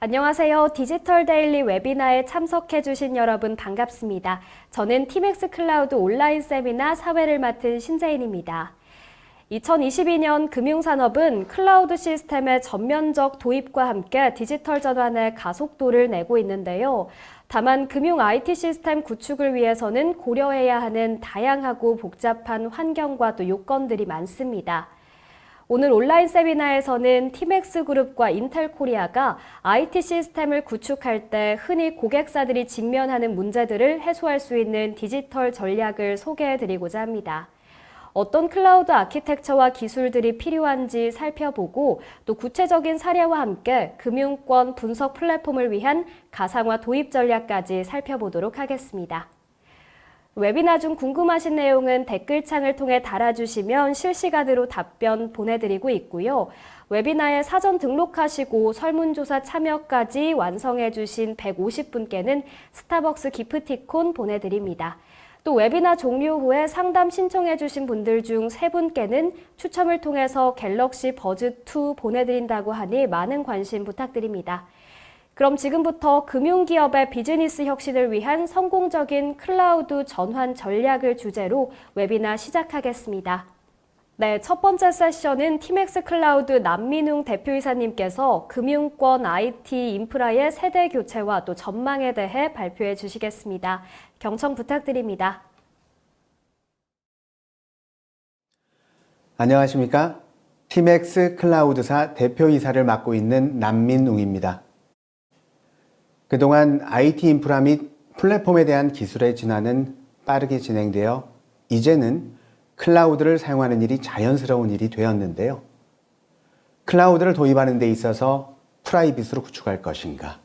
안녕하세요. 디지털 데일리 웨비나에 참석해주신 여러분 반갑습니다. 저는 티맥스 클라우드 온라인 세미나 사회를 맡은 신재인입니다. 2022년 금융산업은 클라우드 시스템의 전면적 도입과 함께 디지털 전환의 가속도를 내고 있는데요. 다만 금융 IT 시스템 구축을 위해서는 고려해야 하는 다양하고 복잡한 환경과 또 요건들이 많습니다. 오늘 온라인 세미나에서는 티맥스 그룹과 인텔 코리아가 IT 시스템을 구축할 때 흔히 고객사들이 직면하는 문제들을 해소할 수 있는 디지털 전략을 소개해드리고자 합니다. 어떤 클라우드 아키텍처와 기술들이 필요한지 살펴보고 또 구체적인 사례와 함께 금융권 분석 플랫폼을 위한 가상화 도입 전략까지 살펴보도록 하겠습니다. 웨비나 중 궁금하신 내용은 댓글창을 통해 달아주시면 실시간으로 답변 보내드리고 있고요. 웨비나에 사전 등록하시고 설문조사 참여까지 완성해주신 150분께는 스타벅스 기프티콘 보내드립니다. 또 웨비나 종료 후에 상담 신청해주신 분들 중 3분께는 추첨을 통해서 갤럭시 버즈2 보내드린다고 하니 많은 관심 부탁드립니다. 그럼 지금부터 금융기업의 비즈니스 혁신을 위한 성공적인 클라우드 전환 전략을 주제로 웨비나 시작하겠습니다. 네, 첫 번째 세션은 티맥스 클라우드 남민웅 대표이사님께서 금융권 IT 인프라의 세대 교체와 또 전망에 대해 발표해 주시겠습니다. 경청 부탁드립니다. 안녕하십니까? 티맥스 클라우드사 대표이사를 맡고 있는 남민웅입니다. 그동안 IT 인프라 및 플랫폼에 대한 기술의 진화는 빠르게 진행되어 이제는 클라우드를 사용하는 일이 자연스러운 일이 되었는데요. 클라우드를 도입하는 데 있어서 프라이빗으로 구축할 것인가,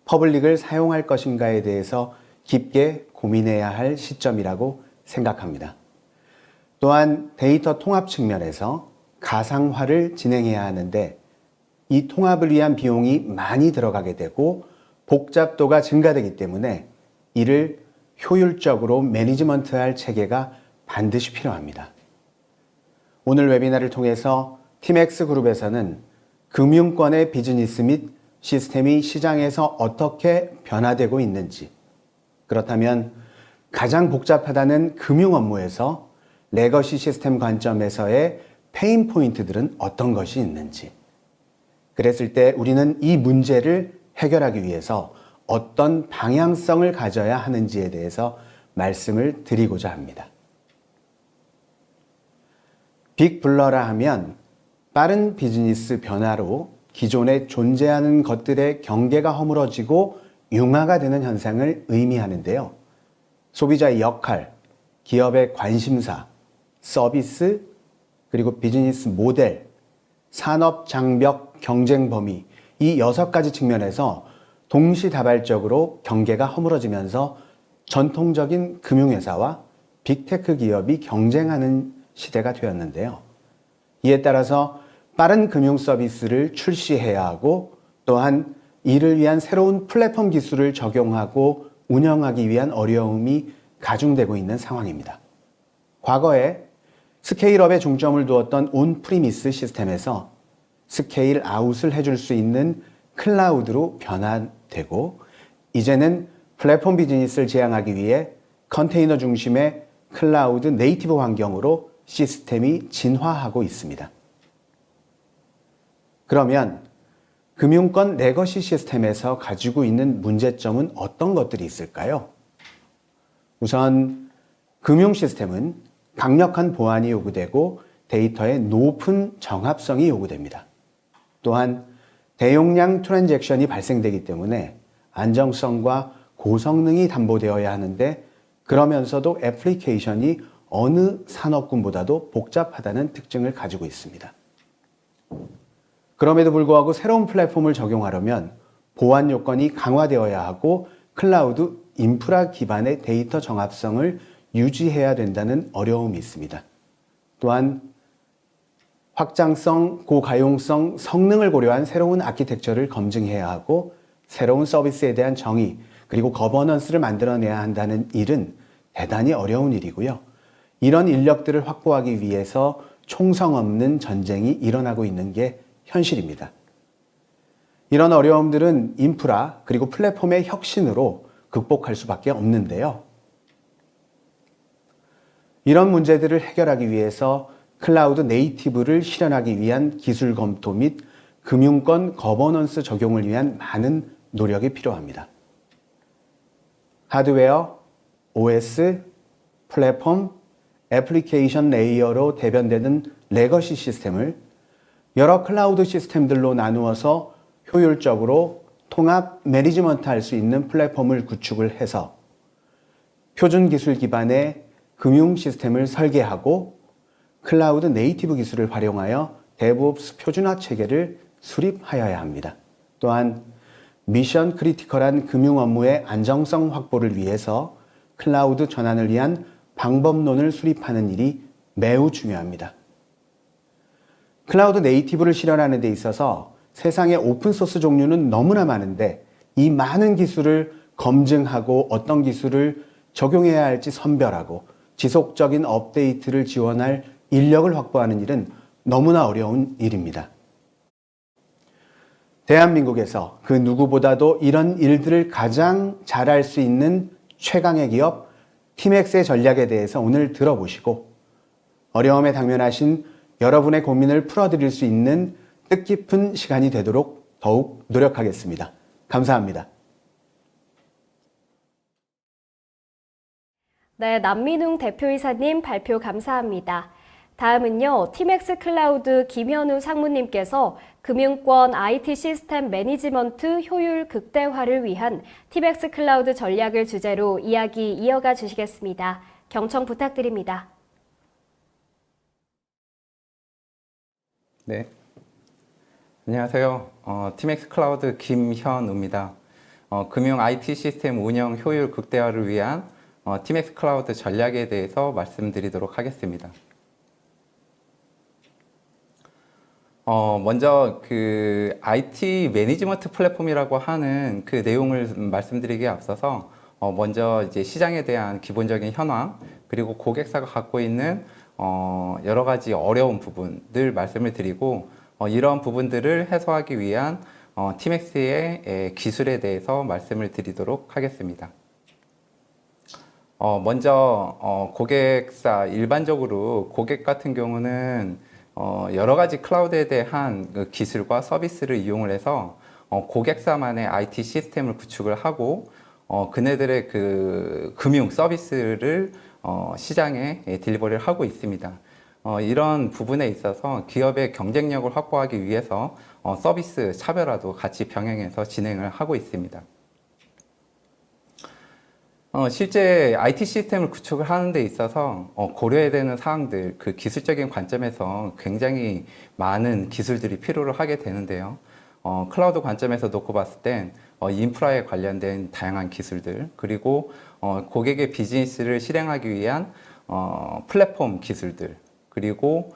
퍼블릭을 사용할 것인가에 대해서 깊게 고민해야 할 시점이라고 생각합니다. 또한 데이터 통합 측면에서 가상화를 진행해야 하는데 이 통합을 위한 비용이 많이 들어가게 되고 복잡도가 증가되기 때문에 이를 효율적으로 매니지먼트할 체계가 반드시 필요합니다. 오늘 웨비나를 통해서 티맥스 그룹에서는 금융권의 비즈니스 및 시스템이 시장에서 어떻게 변화되고 있는지, 그렇다면 가장 복잡하다는 금융 업무에서 레거시 시스템 관점에서의 페인 포인트들은 어떤 것이 있는지, 그랬을 때 우리는 이 문제를 해결하기 위해서 어떤 방향성을 가져야 하는지에 대해서 말씀을 드리고자 합니다. 빅블러라 하면 빠른 비즈니스 변화로 기존에 존재하는 것들의 경계가 허물어지고 융화가 되는 현상을 의미하는데요. 소비자의 역할, 기업의 관심사, 서비스, 그리고 비즈니스 모델, 산업 장벽, 경쟁 범위, 이 6가지 측면에서 동시다발적으로 경계가 허물어지면서 전통적인 금융회사와 빅테크 기업이 경쟁하는 시대가 되었는데요. 이에 따라서 빠른 금융 서비스를 출시해야 하고 또한 이를 위한 새로운 플랫폼 기술을 적용하고 운영하기 위한 어려움이 가중되고 있는 상황입니다. 과거에 스케일업에 중점을 두었던 온프리미스 시스템에서 스케일 아웃을 해줄 수 있는 클라우드로 변화되고 이제는 플랫폼 비즈니스를 지향하기 위해 컨테이너 중심의 클라우드 네이티브 환경으로 시스템이 진화하고 있습니다. 그러면 금융권 레거시 시스템에서 가지고 있는 문제점은 어떤 것들이 있을까요? 우선 금융 시스템은 강력한 보안이 요구되고 데이터의 높은 정합성이 요구됩니다. 또한 대용량 트랜잭션이 발생되기 때문에 안정성과 고성능이 담보되어야 하는데 그러면서도 애플리케이션이 어느 산업군보다도 복잡하다는 특징을 가지고 있습니다. 그럼에도 불구하고 새로운 플랫폼을 적용하려면 보안 요건이 강화되어야 하고 클라우드 인프라 기반의 데이터 정합성을 유지해야 된다는 어려움이 있습니다. 또한 확장성, 고가용성, 성능을 고려한 새로운 아키텍처를 검증해야 하고 새로운 서비스에 대한 정의, 그리고 거버넌스를 만들어내야 한다는 일은 대단히 어려운 일이고요. 이런 인력들을 확보하기 위해서 총성 없는 전쟁이 일어나고 있는 게 현실입니다. 이런 어려움들은 인프라 그리고 플랫폼의 혁신으로 극복할 수밖에 없는데요. 이런 문제들을 해결하기 위해서 클라우드 네이티브를 실현하기 위한 기술 검토 및 금융권 거버넌스 적용을 위한 많은 노력이 필요합니다. 하드웨어, OS, 플랫폼, 애플리케이션 레이어로 대변되는 레거시 시스템을 여러 클라우드 시스템들로 나누어서 효율적으로 통합 매니지먼트 할 수 있는 플랫폼을 구축을 해서 표준 기술 기반의 금융 시스템을 설계하고 클라우드 네이티브 기술을 활용하여 데브옵스 표준화 체계를 수립하여야 합니다. 또한 미션 크리티컬한 금융 업무의 안정성 확보를 위해서 클라우드 전환을 위한 방법론을 수립하는 일이 매우 중요합니다. 클라우드 네이티브를 실현하는 데 있어서 세상의 오픈소스 종류는 너무나 많은데 이 많은 기술을 검증하고 어떤 기술을 적용해야 할지 선별하고 지속적인 업데이트를 지원할 인력을 확보하는 일은 너무나 어려운 일입니다. 대한민국에서 그 누구보다도 이런 일들을 가장 잘할 수 있는 최강의 기업 티맥스의 전략에 대해서 오늘 들어보시고 어려움에 당면하신 여러분의 고민을 풀어드릴 수 있는 뜻깊은 시간이 되도록 더욱 노력하겠습니다. 감사합니다. 네, 남민웅 대표이사님 발표 감사합니다. 다음은요, 티맥스 클라우드 김현우 상무님께서 금융권 IT 시스템 매니지먼트 효율 극대화를 위한 티맥스 클라우드 전략을 주제로 이야기 이어가 주시겠습니다. 경청 부탁드립니다. 네, 안녕하세요. 티맥스 클라우드 김현우입니다. 금융 IT 시스템 운영 효율 극대화를 위한 티맥스 클라우드 전략에 대해서 말씀드리도록 하겠습니다. 먼저 그 IT 매니지먼트 플랫폼이라고 하는 그 내용을 말씀드리기에 앞서서 먼저 이제 시장에 대한 기본적인 현황 그리고 고객사가 갖고 있는 여러 가지 어려운 부분들 말씀을 드리고 이러한 부분들을 해소하기 위한 티맥스의 기술에 대해서 말씀을 드리도록 하겠습니다. 먼저 고객사 일반적으로 고객 같은 경우는 여러 가지 클라우드에 대한 그 기술과 서비스를 이용을 해서 고객사만의 IT 시스템을 구축을 하고 그네들의 그 금융 서비스를 시장에 딜리버리를 하고 있습니다. 이런 부분에 있어서 기업의 경쟁력을 확보하기 위해서 서비스 차별화도 같이 병행해서 진행을 하고 있습니다. 실제 IT 시스템을 구축을 하는 데 있어서 고려해야 되는 사항들, 그 기술적인 관점에서 굉장히 많은 기술들이 필요를 하게 되는데요. 클라우드 관점에서 놓고 봤을 땐 인프라에 관련된 다양한 기술들, 그리고 고객의 비즈니스를 실행하기 위한 플랫폼 기술들, 그리고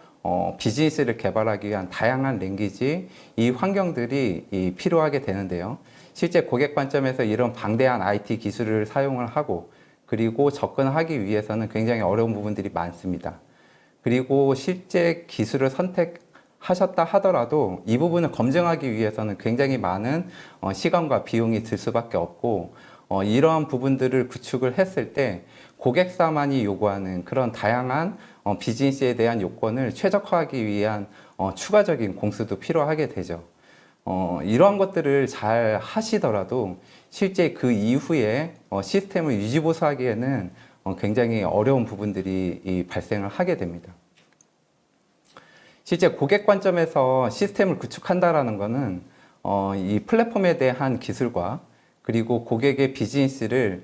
비즈니스를 개발하기 위한 다양한 랭귀지, 이 환경들이 필요하게 되는데요. 실제 고객 관점에서 이런 방대한 IT 기술을 사용을 하고 그리고 접근하기 위해서는 굉장히 어려운 부분들이 많습니다. 그리고 실제 기술을 선택하셨다 하더라도 이 부분을 검증하기 위해서는 굉장히 많은 시간과 비용이 들 수밖에 없고 이러한 부분들을 구축을 했을 때 고객사만이 요구하는 그런 다양한 비즈니스에 대한 요건을 최적화하기 위한 추가적인 공수도 필요하게 되죠. 이러한 것들을 잘 하시더라도 실제 그 이후에 시스템을 유지보수하기에는 굉장히 어려운 부분들이 발생을 하게 됩니다. 실제 고객 관점에서 시스템을 구축한다라는 것은 이 플랫폼에 대한 기술과 그리고 고객의 비즈니스를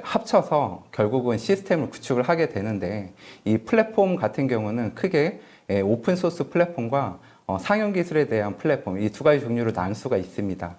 합쳐서 결국은 시스템을 구축을 하게 되는데 이 플랫폼 같은 경우는 크게 오픈소스 플랫폼과 상용 기술에 대한 플랫폼, 이 두 가지 종류로 나눌 수가 있습니다.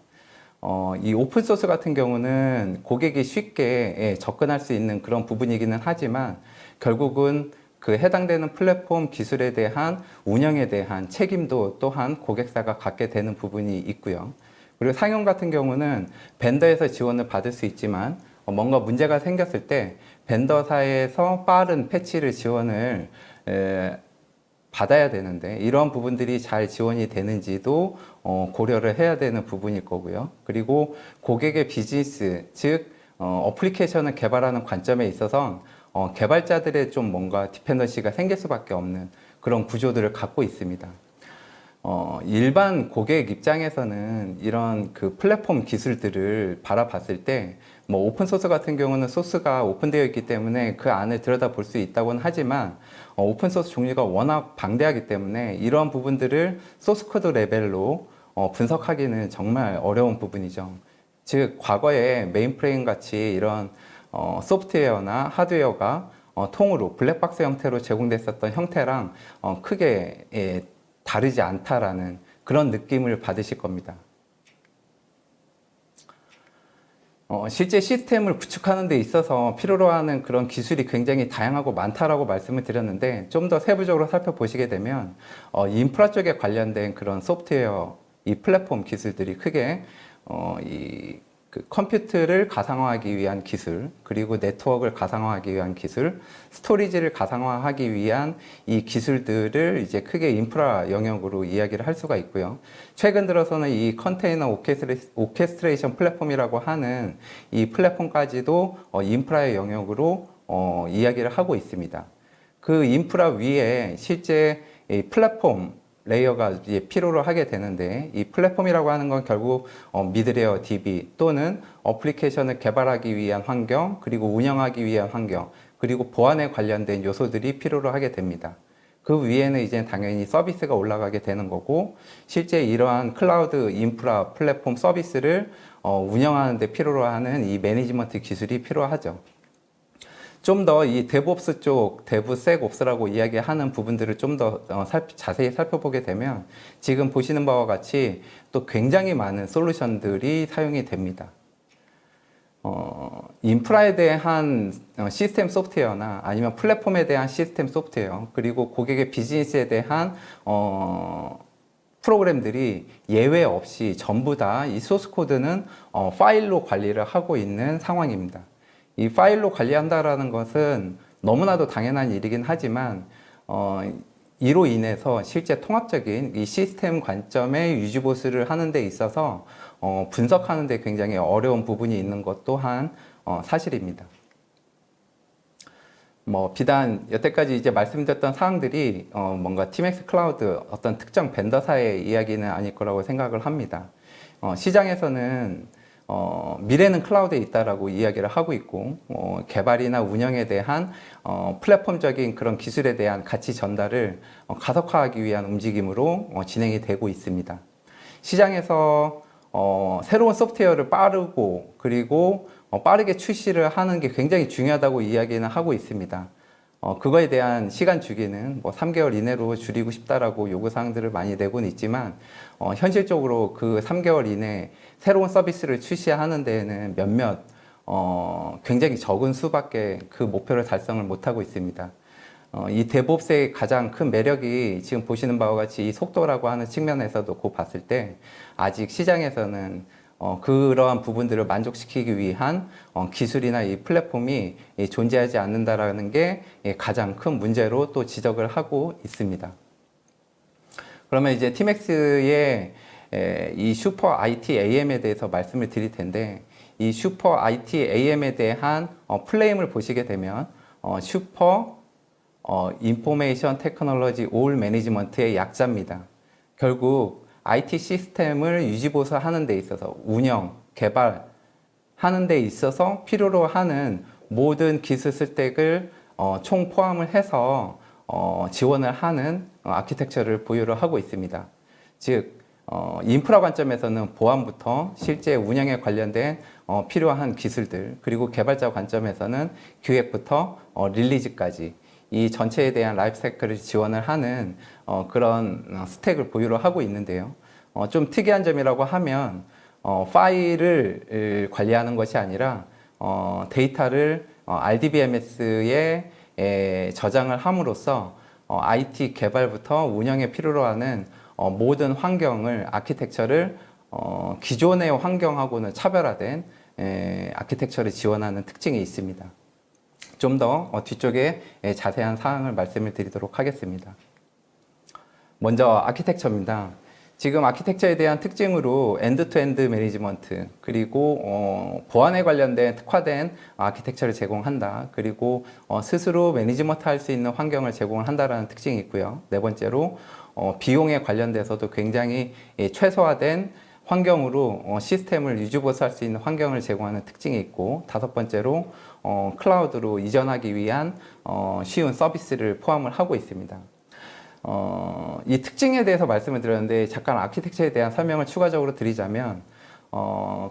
이 오픈소스 같은 경우는 고객이 쉽게 접근할 수 있는 그런 부분이기는 하지만 결국은 그 해당되는 플랫폼 기술에 대한 운영에 대한 책임도 또한 고객사가 갖게 되는 부분이 있고요. 그리고 상용 같은 경우는 벤더에서 지원을 받을 수 있지만 뭔가 문제가 생겼을 때 벤더사에서 빠른 패치를 지원을 받아야 되는데 이런 부분들이 잘 지원이 되는지도 고려를 해야 되는 부분일 거고요. 그리고 고객의 비즈니스, 즉 어플리케이션을 개발하는 관점에 있어서 개발자들의 좀 뭔가 디펜던시가 생길 수밖에 없는 그런 구조들을 갖고 있습니다. 일반 고객 입장에서는 이런 그 플랫폼 기술들을 바라봤을 때, 뭐 오픈소스 같은 경우는 소스가 오픈되어 있기 때문에 그 안을 들여다 볼 수 있다고는 하지만, 오픈소스 종류가 워낙 방대하기 때문에 이러한 부분들을 소스코드 레벨로 분석하기는 정말 어려운 부분이죠. 즉, 과거에 메인프레임 같이 이런 소프트웨어나 하드웨어가 통으로 블랙박스 형태로 제공됐었던 형태랑 크게 다르지 않다라는 그런 느낌을 받으실 겁니다. 실제 시스템을 구축하는 데 있어서 필요로 하는 그런 기술이 굉장히 다양하고 많다라고 말씀을 드렸는데, 좀 더 세부적으로 살펴보시게 되면 인프라 쪽에 관련된 그런 소프트웨어, 이 플랫폼 기술들이 크게 그 컴퓨터를 가상화하기 위한 기술, 그리고 네트워크를 가상화하기 위한 기술, 스토리지를 가상화하기 위한 이 기술들을 이제 크게 인프라 영역으로 이야기를 할 수가 있고요. 최근 들어서는 이 컨테이너 오케스트레이션 플랫폼이라고 하는 이 플랫폼까지도 인프라의 영역으로 이야기를 하고 있습니다. 그 인프라 위에 실제 이 플랫폼 레이어가 이제 필요로 하게 되는데, 이 플랫폼이라고 하는 건 결국 미드레어 DB 또는 어플리케이션을 개발하기 위한 환경, 그리고 운영하기 위한 환경, 그리고 보안에 관련된 요소들이 필요로 하게 됩니다. 그 위에는 이제 당연히 서비스가 올라가게 되는 거고, 실제 이러한 클라우드 인프라 플랫폼 서비스를 운영하는 데 필요로 하는 이 매니지먼트 기술이 필요하죠. 좀 더 이 데브옵스 쪽, 데브섹옵스라고 이야기하는 부분들을 좀 더 자세히 살펴보게 되면, 지금 보시는 바와 같이 또 굉장히 많은 솔루션들이 사용이 됩니다. 인프라에 대한 시스템 소프트웨어나 아니면 플랫폼에 대한 시스템 소프트웨어, 그리고 고객의 비즈니스에 대한 프로그램들이 예외 없이 전부 다 이 소스 코드는 파일로 관리를 하고 있는 상황입니다. 이 파일로 관리한다라는 것은 너무나도 당연한 일이긴 하지만, 이로 인해서 실제 통합적인 이 시스템 관점의 유지보수를 하는 데 있어서 분석하는 데 굉장히 어려운 부분이 있는 것 또한 사실입니다. 뭐 비단 여태까지 이제 말씀드렸던 사항들이 뭔가 TMX 클라우드 어떤 특정 벤더사의 이야기는 아닐 거라고 생각을 합니다. 시장에서는 미래는 클라우드에 있다라고 이야기를 하고 있고, 개발이나 운영에 대한 플랫폼적인 그런 기술에 대한 가치 전달을 가속화하기 위한 움직임으로 진행이 되고 있습니다. 시장에서 새로운 소프트웨어를 빠르고 그리고 빠르게 출시를 하는 게 굉장히 중요하다고 이야기는 하고 있습니다. 그거에 대한 시간 주기는 뭐 3개월 이내로 줄이고 싶다라고 요구사항들을 많이 내고는 있지만, 현실적으로 그 3개월 이내 새로운 서비스를 출시하는 데에는 몇몇 굉장히 적은 수밖에 그 목표를 달성을 못하고 있습니다. 이 데브옵스의 가장 큰 매력이 지금 보시는 바와 같이 이 속도라고 하는 측면에서도 고 봤을 때, 아직 시장에서는 그러한 부분들을 만족시키기 위한 기술이나 이 플랫폼이 존재하지 않는다라는 게 가장 큰 문제로 또 지적을 하고 있습니다. 그러면 이제 TMX의 이 슈퍼 ITAM에 대해서 말씀을 드릴 텐데, 이 슈퍼 ITAM에 대한 플레임을 보시게 되면 슈퍼 인포메이션 테크놀로지 올 매니지먼트의 약자입니다. 결국 IT 시스템을 유지보수하는 데 있어서, 운영, 개발하는 데 있어서 필요로 하는 모든 기술 스택을 총 포함을 해서 지원을 하는 아키텍처를 보유를 하고 있습니다. 즉, 인프라 관점에서는 보안부터 실제 운영에 관련된 필요한 기술들, 그리고 개발자 관점에서는 기획부터 릴리즈까지 이 전체에 대한 라이프 사이클을 지원을 하는 그런 스택을 보유를 하고 있는데요. 좀 특이한 점이라고 하면 파일을 관리하는 것이 아니라 데이터를 RDBMS에 저장을 함으로써 IT 개발부터 운영에 필요로 하는 모든 환경을, 아키텍처를 기존의 환경하고는 차별화된 아키텍처를 지원하는 특징이 있습니다. 좀 더 뒤쪽에 자세한 사항을 말씀을 드리도록 하겠습니다. 먼저 아키텍처입니다. 지금 아키텍처에 대한 특징으로 엔드-투-엔드 매니지먼트, 그리고 보안에 관련된 특화된 아키텍처를 제공한다. 그리고 스스로 매니지먼트 할 수 있는 환경을 제공을 한다라는 특징이 있고요. 네 번째로 비용에 관련돼서도 굉장히 최소화된 환경으로 시스템을 유지보수할 수 있는 환경을 제공하는 특징이 있고, 다섯 번째로 클라우드로 이전하기 위한 쉬운 서비스를 포함을 하고 있습니다. 이 특징에 대해서 말씀을 드렸는데, 잠깐 아키텍처에 대한 설명을 추가적으로 드리자면,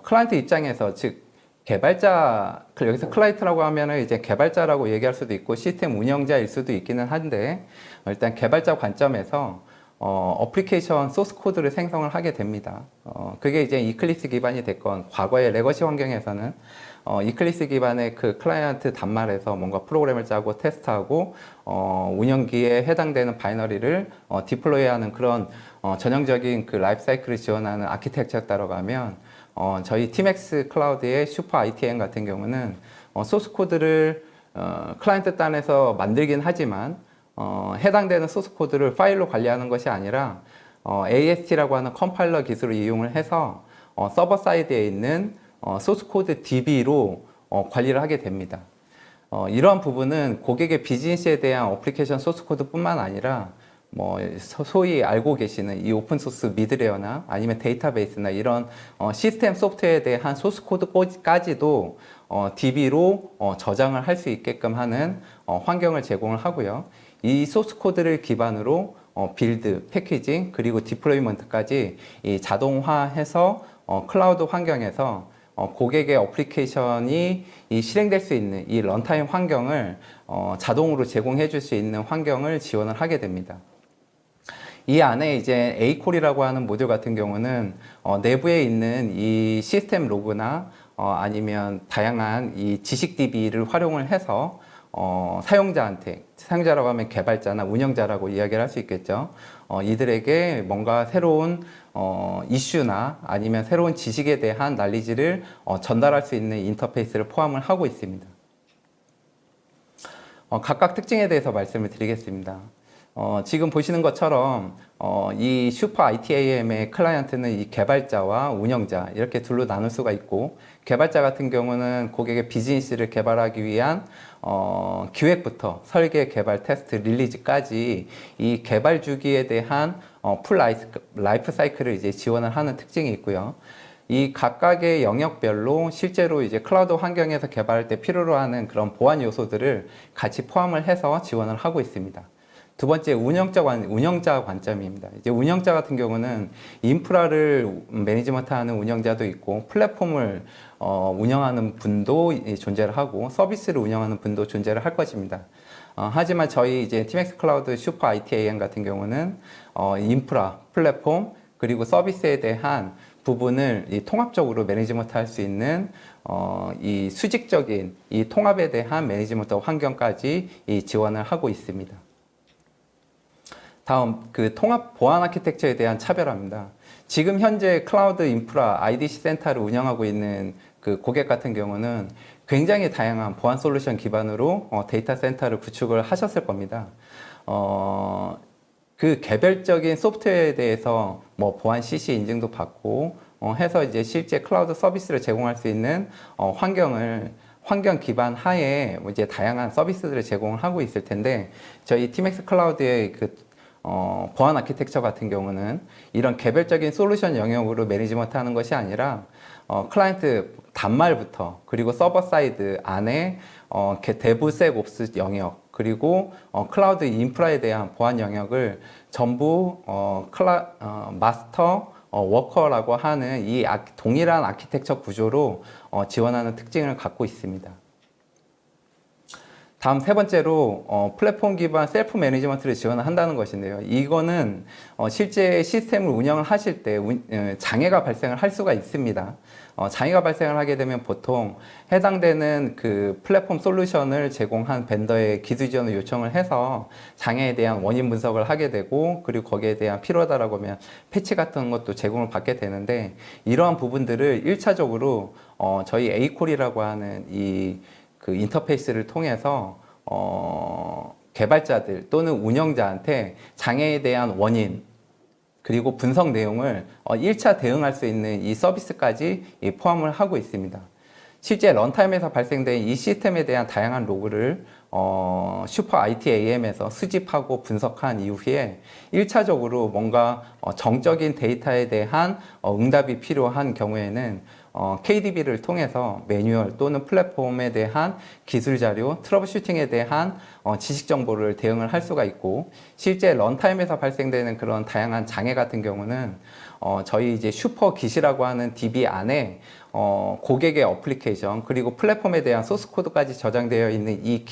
클라이언트 입장에서, 즉 개발자, 여기서 클라이언트라고 하면은 이제 개발자라고 얘기할 수도 있고 시스템 운영자일 수도 있기는 한데, 일단 개발자 관점에서 어플리케이션 소스 코드를 생성을 하게 됩니다. 그게 이제 이클립스 기반이 됐건, 과거의 레거시 환경에서는 이클립스 기반의 그 클라이언트 단말에서 뭔가 프로그램을 짜고 테스트하고 운영기에 해당되는 바이너리를 디플로이하는 그런 전형적인 그 라이프 사이클을 지원하는 아키텍처에 따라가면, 저희 TMX 클라우드의 슈퍼 ITAM 같은 경우는 소스 코드를 클라이언트 단에서 만들긴 하지만 해당되는 소스 코드를 파일로 관리하는 것이 아니라 AST라고 하는 컴파일러 기술을 이용을 해서 서버 사이드에 있는 소스 코드 DB로 관리를 하게 됩니다. 이러한 부분은 고객의 비즈니스에 대한 어플리케이션 소스 코드뿐만 아니라 소위 알고 계시는 이 오픈소스 미드레어나 아니면 데이터베이스나 이런 시스템 소프트웨어에 대한 소스 코드까지도 DB로 저장을 할 수 있게끔 하는 환경을 제공을 하고요. 이 소스 코드를 기반으로 빌드, 패키징, 그리고 디플로이먼트까지 이 자동화해서 클라우드 환경에서 고객의 어플리케이션이 실행될 수 있는 이 런타임 환경을 자동으로 제공해 줄 수 있는 환경을 지원을 하게 됩니다. 이 안에 이제 A콜이라고 하는 모듈 같은 경우는 내부에 있는 이 시스템 로그나 아니면 다양한 이 지식 DB를 활용을 해서 사용자한테, 사용자라고 하면 개발자나 운영자라고 이야기를 할 수 있겠죠. 이들에게 뭔가 새로운 이슈나 아니면 새로운 지식에 대한 난리지를 전달할 수 있는 인터페이스를 포함을 하고 있습니다. 각각 특징에 대해서 말씀을 드리겠습니다. 지금 보시는 것처럼 이 슈퍼 ITAM의 클라이언트는 이 개발자와 운영자 이렇게 둘로 나눌 수가 있고, 개발자 같은 경우는 고객의 비즈니스를 개발하기 위한 기획부터 설계, 개발, 테스트, 릴리즈까지 이 개발 주기에 대한 풀 라이프 사이클을 이제 지원을 하는 특징이 있고요. 이 각각의 영역별로 실제로 이제 클라우드 환경에서 개발할 때 필요로 하는 그런 보안 요소들을 같이 포함을 해서 지원을 하고 있습니다. 두 번째, 운영자 관점입니다. 이제 운영자 같은 경우는 인프라를 매니지먼트하는 운영자도 있고, 플랫폼을 운영하는 분도 존재를 하고, 서비스를 운영하는 분도 존재를 할 것입니다. 하지만 저희 이제 TMX 클라우드 슈퍼 ITAM 같은 경우는 인프라, 플랫폼, 그리고 서비스에 대한 부분을 통합적으로 매니지먼트 할 수 있는 이 수직적인 이 통합에 대한 매니지먼트 환경까지 지원을 하고 있습니다. 다음, 그 통합 보안 아키텍처에 대한 차별화입니다. 지금 현재 클라우드 인프라 IDC 센터를 운영하고 있는 그 고객 같은 경우는 굉장히 다양한 보안 솔루션 기반으로 데이터 센터를 구축을 하셨을 겁니다. 그 개별적인 소프트웨어에 대해서 보안 CC 인증도 받고 해서 이제 실제 클라우드 서비스를 제공할 수 있는 환경 기반 하에 이제 다양한 서비스들을 제공을 하고 있을 텐데, 저희 TMX 클라우드의 그 보안 아키텍처 같은 경우는 이런 개별적인 솔루션 영역으로 매니지먼트 하는 것이 아니라 클라이언트 단말부터, 그리고 서버 사이드 안에 데브섹옵스 영역, 그리고 클라우드 인프라에 대한 보안 영역을 전부 마스터 워커라고 하는 이 동일한 아키텍처 구조로 지원하는 특징을 갖고 있습니다. 다음 세 번째로 플랫폼 기반 셀프 매니지먼트를 지원을 한다는 것인데요. 이거는 실제 시스템을 운영을 하실 때 장애가 발생을 할 수가 있습니다. 장애가 발생을 하게 되면 보통 해당되는 그 플랫폼 솔루션을 제공한 벤더의 기술 지원을 요청을 해서 장애에 대한 원인 분석을 하게 되고, 그리고 거기에 대한 필요하다라고 하면 패치 같은 것도 제공을 받게 되는데, 이러한 부분들을 1차적으로 저희 A콜이라고 하는 그 인터페이스를 통해서 개발자들 또는 운영자한테 장애에 대한 원인 그리고 분석 내용을 1차 대응할 수 있는 이 서비스까지 포함을 하고 있습니다. 실제 런타임에서 발생된 이 시스템에 대한 다양한 로그를 슈퍼 ITAM에서 수집하고 분석한 이후에 1차적으로 뭔가 정적인 데이터에 대한 응답이 필요한 경우에는 KDB를 통해서 매뉴얼 또는 플랫폼에 대한 기술 자료, 트러블 슈팅에 대한 지식 정보를 대응을 할 수가 있고, 실제 런타임에서 발생되는 그런 다양한 장애 같은 경우는 저희 이제 슈퍼 깃이라고 하는 DB 안에 고객의 어플리케이션 그리고 플랫폼에 대한 소스 코드까지 저장되어 있는 이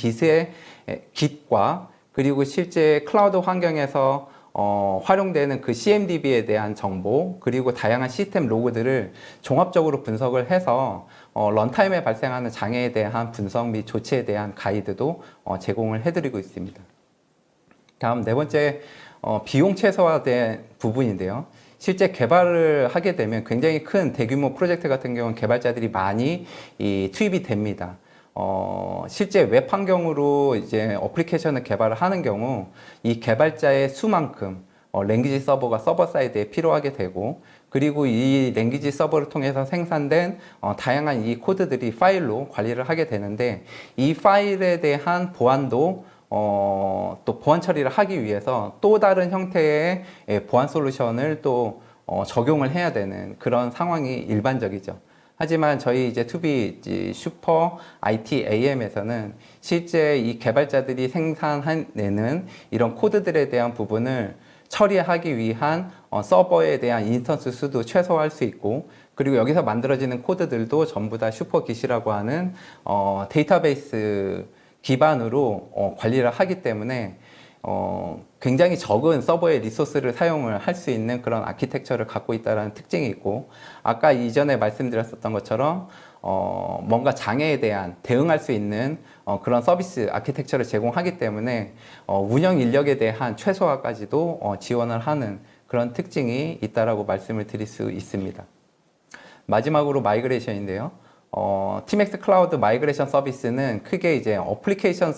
깃과 그리고 실제 클라우드 환경에서 활용되는 그 CMDB에 대한 정보 그리고 다양한 시스템 로그들을 종합적으로 분석을 해서 런타임에 발생하는 장애에 대한 분석 및 조치에 대한 가이드도 제공을 해드리고 있습니다. 다음 네 번째, 비용 최소화된 부분인데요. 실제 개발을 하게 되면 굉장히 큰 대규모 프로젝트 같은 경우는 개발자들이 많이 투입이 됩니다. 실제 웹 환경으로 이제 어플리케이션을 개발을 하는 경우 이 개발자의 수만큼 랭귀지 서버가 서버 사이드에 필요하게 되고, 그리고 이 랭귀지 서버를 통해서 생산된 다양한 이 코드들이 파일로 관리를 하게 되는데, 이 파일에 대한 보안도 또 보안 처리를 하기 위해서 또 다른 형태의 보안 솔루션을 또 적용을 해야 되는 그런 상황이 일반적이죠. 하지만 저희 이제 투비 슈퍼 ITAM에서는 실제 이 개발자들이 생산해내는 이런 코드들에 대한 부분을 처리하기 위한 서버에 대한 인스턴스 수도 최소화할 수 있고, 그리고 여기서 만들어지는 코드들도 전부 다 슈퍼깃이라고 하는 데이터베이스 기반으로 관리를 하기 때문에 굉장히 적은 서버의 리소스를 사용을 할 수 있는 그런 아키텍처를 갖고 있다는 특징이 있고, 아까 이전에 말씀드렸었던 것처럼 뭔가 장애에 대한 대응할 수 있는 그런 서비스 아키텍처를 제공하기 때문에 운영 인력에 대한 최소화까지도 지원을 하는 그런 특징이 있다라고 말씀을 드릴 수 있습니다. 마지막으로 마이그레이션인데요. TMX 클라우드 마이그레이션 서비스는 크게 이제 어플리케이션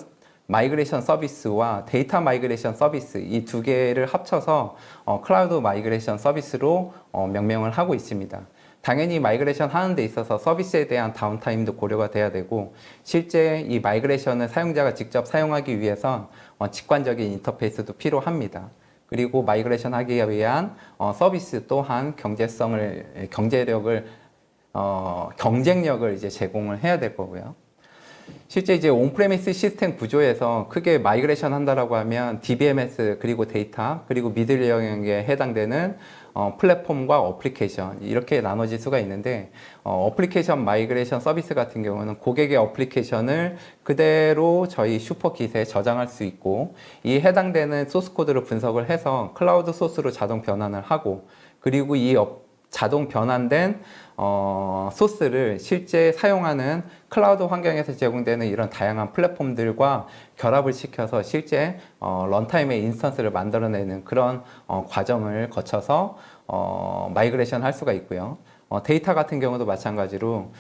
마이그레이션 서비스와 데이터 마이그레이션 서비스 이 두 개를 합쳐서 클라우드 마이그레이션 서비스로 명명을 하고 있습니다. 당연히 마이그레이션 하는 데 있어서 서비스에 대한 다운타임도 고려가 돼야 되고, 실제 이 마이그레이션을 사용자가 직접 사용하기 위해선 직관적인 인터페이스도 필요합니다. 그리고 마이그레이션 하기 위한 서비스 또한 경쟁력을 이제 제공을 해야 될 거고요. 실제 이제 온프레미스 시스템 구조에서 크게 마이그레이션 한다라고 하면 DBMS 그리고 데이터 그리고 미들 영역에 해당되는 플랫폼과 어플리케이션 이렇게 나눠질 수가 있는데, 어플리케이션 마이그레이션 서비스 같은 경우는 고객의 어플리케이션을 그대로 저희 슈퍼깃에 저장할 수 있고, 이 해당되는 소스 코드를 분석을 해서 클라우드 소스로 자동 변환을 하고, 그리고 이 자동 변환된 소스를 실제 사용하는 클라우드 환경에서 제공되는 이런 다양한 플랫폼들과 결합을 시켜서 실제 런타임의 인스턴스를 만들어내는 그런 과정을 거쳐서 마이그레이션 할 수가 있고요. 데이터 같은 경우도 마찬가지로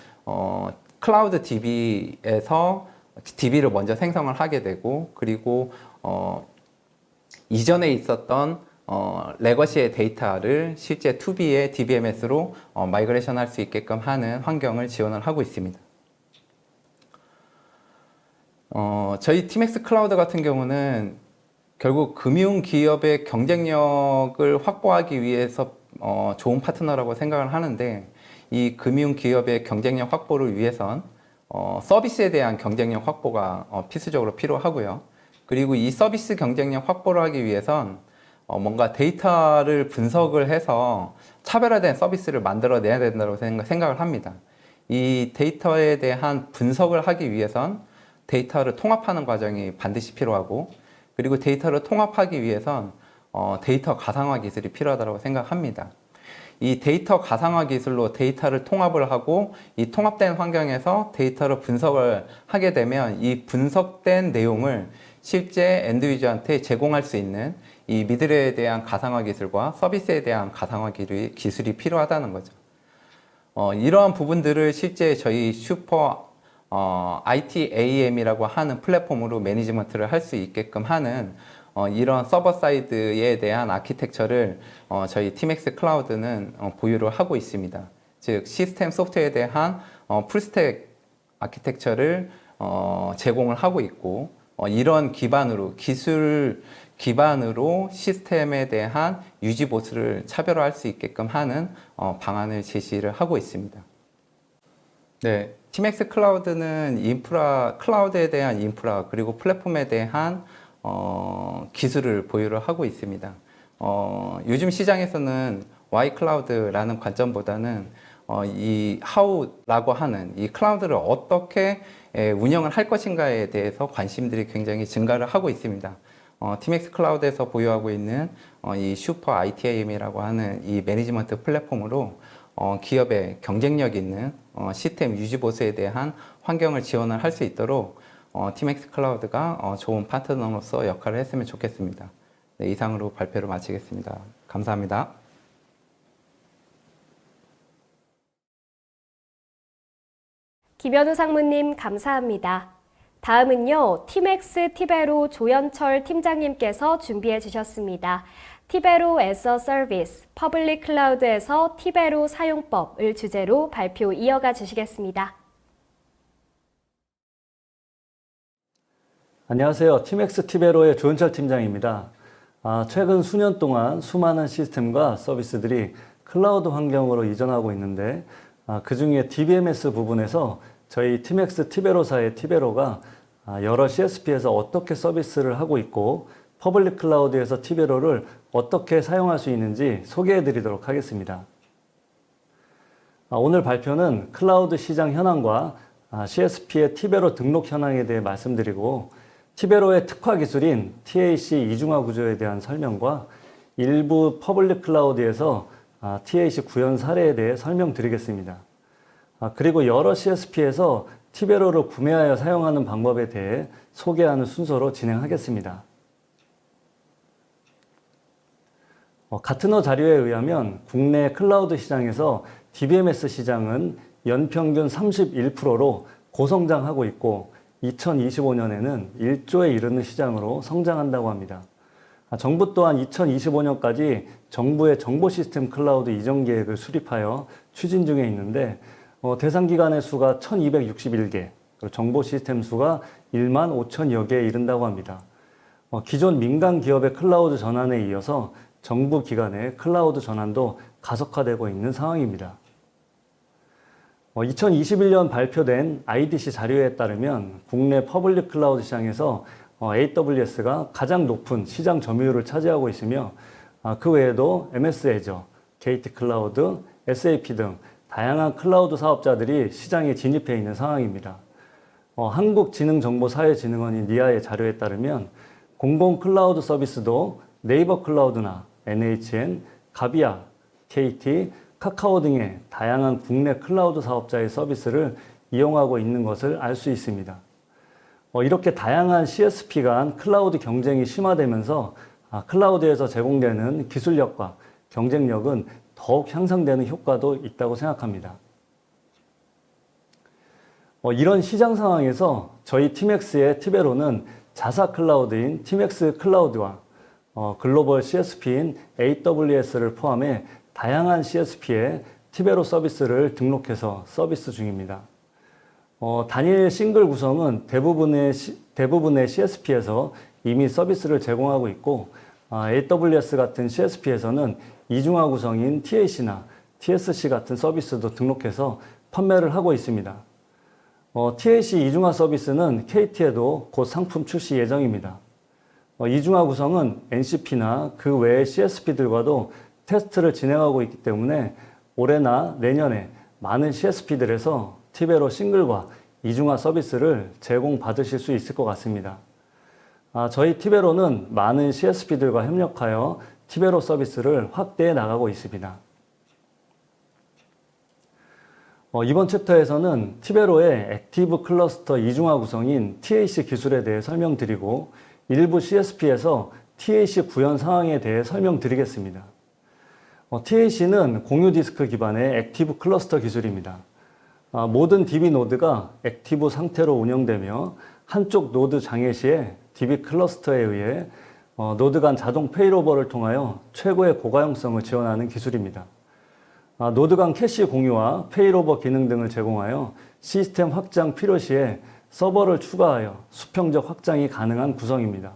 클라우드 DB에서 DB를 먼저 생성을 하게 되고, 그리고 이전에 있었던 레거시의 데이터를 실제 2B의 DBMS로 마이그레이션 할 수 있게끔 하는 환경을 지원을 하고 있습니다. 저희 TMX 클라우드 같은 경우는 결국 금융기업의 경쟁력을 확보하기 위해서 좋은 파트너라고 생각을 하는데, 이 금융기업의 경쟁력 확보를 위해선 서비스에 대한 경쟁력 확보가 필수적으로 필요하고요. 그리고 이 서비스 경쟁력 확보를 하기 위해선 뭔가 데이터를 분석을 해서 차별화된 서비스를 만들어내야 된다고 생각을 합니다. 이 데이터에 대한 분석을 하기 위해선 데이터를 통합하는 과정이 반드시 필요하고, 그리고 데이터를 통합하기 위해선 데이터 가상화 기술이 필요하다고 생각합니다. 이 데이터 가상화 기술로 데이터를 통합을 하고, 이 통합된 환경에서 데이터를 분석을 하게 되면 이 분석된 내용을 실제 엔드 유저한테 제공할 수 있는 이 미들에 대한 가상화 기술과 서비스에 대한 가상화 기술이 필요하다는 거죠. 이러한 부분들을 실제 저희 슈퍼 ITAM이라고 하는 플랫폼으로 매니지먼트를 할 수 있게끔 하는 이런 서버 사이드에 대한 아키텍처를 저희 TMX 클라우드는 보유를 하고 있습니다. 즉 시스템 소프트웨어에 대한 풀스택 아키텍처를 제공을 하고 있고 이런 기반으로 기술 기반으로 시스템에 대한 유지 보수를 차별화할 수 있게끔 하는 방안을 제시를 하고 있습니다. 네, TMX 클라우드는 클라우드에 대한 인프라 그리고 플랫폼에 대한 기술을 보유를 하고 있습니다. 요즘 시장에서는 Y 클라우드라는 관점보다는 이 how라고 하는 이 클라우드를 어떻게 운영을 할 것인가에 대해서 관심들이 굉장히 증가를 하고 있습니다. TMX 클라우드에서 보유하고 있는 이 슈퍼 ITAM이라고 하는 이 매니지먼트 플랫폼으로 기업의 경쟁력 있는 시스템 유지 보수에 대한 환경을 지원을 할 수 있도록 TMX 클라우드가 좋은 파트너로서 역할을 했으면 좋겠습니다. 네, 이상으로 발표를 마치겠습니다. 감사합니다. 김현우 상무님 감사합니다. 다음은요, TMX 티베로 조현철 팀장님께서 준비해 주셨습니다. 티베로 as a Service, 퍼블릭 클라우드에서 티베로 사용법을 주제로 발표 이어가 주시겠습니다. 안녕하세요. TMX 티베로의 조현철 팀장입니다. 최근 수년 동안 수많은 시스템과 서비스들이 클라우드 환경으로 이전하고 있는데 그 중에 DBMS 부분에서 저희 TMX 티베로사의 티베로가 여러 CSP에서 어떻게 서비스를 하고 있고 퍼블릭 클라우드에서 티베로를 어떻게 사용할 수 있는지 소개해 드리도록 하겠습니다. 오늘 발표는 클라우드 시장 현황과 CSP의 티베로 등록 현황에 대해 말씀드리고 티베로의 특화 기술인 TAC 이중화 구조에 대한 설명과 일부 퍼블릭 클라우드에서 TAC 구현 사례에 대해 설명드리겠습니다. 그리고 여러 CSP에서 티베로를 구매하여 사용하는 방법에 대해 소개하는 순서로 진행하겠습니다. 가트너 자료에 의하면 국내 클라우드 시장에서 DBMS 시장은 연평균 31%로 고성장하고 있고 2025년에는 1조에 이르는 시장으로 성장한다고 합니다. 정부 또한 2025년까지 정부의 정보 시스템 클라우드 이전 계획을 수립하여 추진 중에 있는데 대상 기관의 수가 1261개, 정보 시스템 수가 1만 5천여 개에 이른다고 합니다. 기존 민간 기업의 클라우드 전환에 이어서 정부 기관의 클라우드 전환도 가속화되고 있는 상황입니다. 2021년 발표된 IDC 자료에 따르면 국내 퍼블릭 클라우드 시장에서 AWS가 가장 높은 시장 점유율을 차지하고 있으며 그 외에도 MS 애저, 게이트 클라우드, SAP 등 다양한 클라우드 사업자들이 시장에 진입해 있는 상황입니다. 한국지능정보사회진흥원인 니아의 자료에 따르면 공공 클라우드 서비스도 네이버 클라우드나 NHN, 가비아, KT, 카카오 등의 다양한 국내 클라우드 사업자의 서비스를 이용하고 있는 것을 알 수 있습니다. 이렇게 다양한 CSP 간 클라우드 경쟁이 심화되면서 클라우드에서 제공되는 기술력과 경쟁력은 더욱 향상되는 효과도 있다고 생각합니다. 이런 시장 상황에서 저희 TMX의 티베로는 자사 클라우드인 TMX 클라우드와 글로벌 CSP인 AWS를 포함해 다양한 CSP에 티베로 서비스를 등록해서 서비스 중입니다. 단일 싱글 구성은 대부분의 CSP에서 이미 서비스를 제공하고 있고 AWS 같은 CSP에서는 이중화 구성인 TAC나 TSC 같은 서비스도 등록해서 판매를 하고 있습니다. TAC 이중화 서비스는 KT에도 곧 상품 출시 예정입니다. 이중화 구성은 NCP나 그 외의 CSP들과도 테스트를 진행하고 있기 때문에 올해나 내년에 많은 CSP들에서 티베로 싱글과 이중화 서비스를 제공받으실 수 있을 것 같습니다. 저희 티베로는 많은 CSP들과 협력하여 티베로 서비스를 확대해 나가고 있습니다. 이번 챕터에서는 티베로의 액티브 클러스터 이중화 구성인 TAC 기술에 대해 설명드리고 일부 CSP에서 TAC 구현 상황에 대해 설명드리겠습니다. TAC는 공유 디스크 기반의 액티브 클러스터 기술입니다. 모든 DB 노드가 액티브 상태로 운영되며 한쪽 노드 장애 시에 DB 클러스터에 의해 노드 간 자동 페일오버를 통하여 최고의 고가용성을 지원하는 기술입니다. 노드 간 캐시 공유와 페일오버 기능 등을 제공하여 시스템 확장 필요 시에 서버를 추가하여 수평적 확장이 가능한 구성입니다.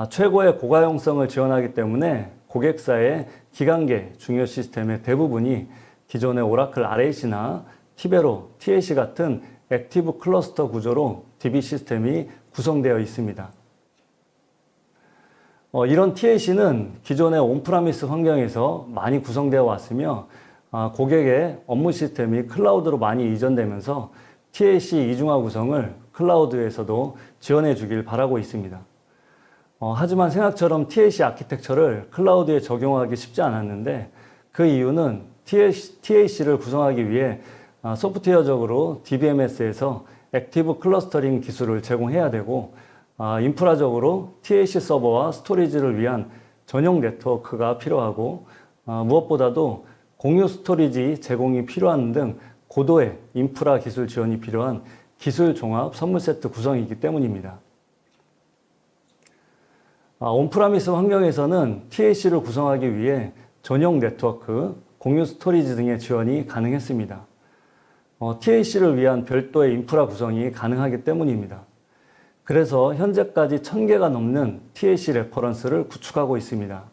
최고의 고가용성을 지원하기 때문에 고객사의 기간계 중요 시스템의 대부분이 기존의 오라클 RAC나 티베로, TAC 같은 액티브 클러스터 구조로 DB 시스템이 구성되어 있습니다. 이런 TAC는 기존의 온프라미스 환경에서 많이 구성되어 왔으며 고객의 업무 시스템이 클라우드로 많이 이전되면서 TAC 이중화 구성을 클라우드에서도 지원해 주길 바라고 있습니다. 하지만 생각처럼 TAC 아키텍처를 클라우드에 적용하기 쉽지 않았는데 그 이유는 TAC를 구성하기 위해 소프트웨어적으로 DBMS에서 액티브 클러스터링 기술을 제공해야 되고 인프라적으로 TAC 서버와 스토리지를 위한 전용 네트워크가 필요하고 무엇보다도 공유 스토리지 제공이 필요한 등 고도의 인프라 기술 지원이 필요한 기술 종합 선물 세트 구성이기 때문입니다. 온프라미스 환경에서는 TAC를 구성하기 위해 전용 네트워크, 공유 스토리지 등의 지원이 가능했습니다. TAC를 위한 별도의 인프라 구성이 가능하기 때문입니다. 그래서 현재까지 1000개가 넘는 TAC 레퍼런스를 구축하고 있습니다.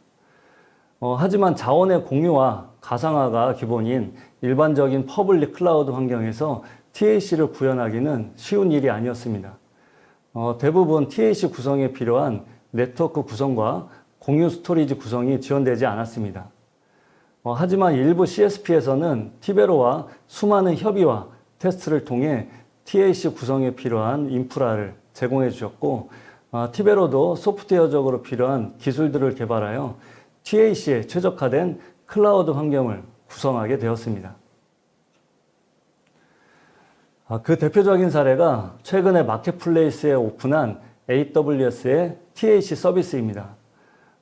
하지만 자원의 공유와 가상화가 기본인 일반적인 퍼블릭 클라우드 환경에서 TAC를 구현하기는 쉬운 일이 아니었습니다. 대부분 TAC 구성에 필요한 네트워크 구성과 공유 스토리지 구성이 지원되지 않았습니다. 하지만 일부 CSP에서는 티베로와 수많은 협의와 테스트를 통해 TAC 구성에 필요한 인프라를 제공해 주셨고 티베로도 소프트웨어적으로 필요한 기술들을 개발하여 TAC에 최적화된 클라우드 환경을 구성하게 되었습니다. 그 대표적인 사례가 최근에 마켓플레이스에 오픈한 AWS의 TAC 서비스입니다.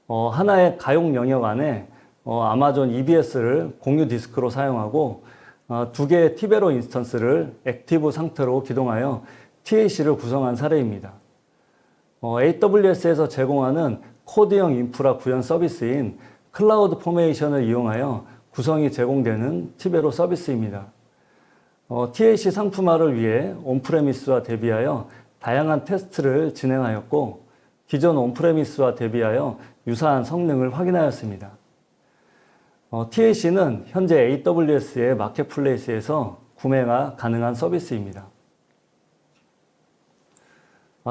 하나의 가용 영역 안에 아마존 EBS를 공유 디스크로 사용하고 2개의 티베로 인스턴스를 액티브 상태로 기동하여 TAC를 구성한 사례입니다. AWS에서 제공하는 코드형 인프라 구현 서비스인 클라우드 포메이션을 이용하여 구성이 제공되는 티베로 서비스입니다. TAC 상품화를 위해 온프레미스와 대비하여 다양한 테스트를 진행하였고 기존 온프레미스와 대비하여 유사한 성능을 확인하였습니다. TAC는 현재 AWS의 마켓플레이스에서 구매가 가능한 서비스입니다.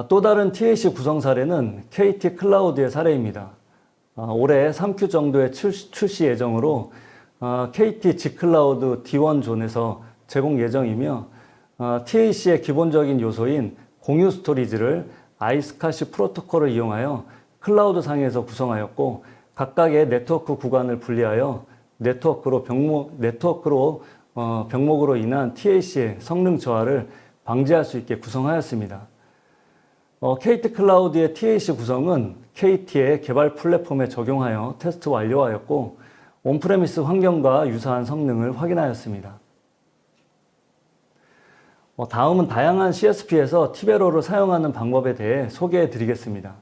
또 다른 TAC 구성 사례는 KT 클라우드의 사례입니다. 올해 3Q 정도의 출시 예정으로 KT G클라우드 D1 존에서 제공 예정이며 TAC의 기본적인 요소인 공유 스토리지를 아이스카시 프로토콜을 이용하여 클라우드 상에서 구성하였고 각각의 네트워크 구간을 분리하여 병목으로 인한 TAC의 성능 저하를 방지할 수 있게 구성하였습니다. KT 클라우드의 TAC 구성은 KT의 개발 플랫폼에 적용하여 테스트 완료하였고 온프레미스 환경과 유사한 성능을 확인하였습니다. 다음은 다양한 CSP에서 티베로를 사용하는 방법에 대해 소개해 드리겠습니다.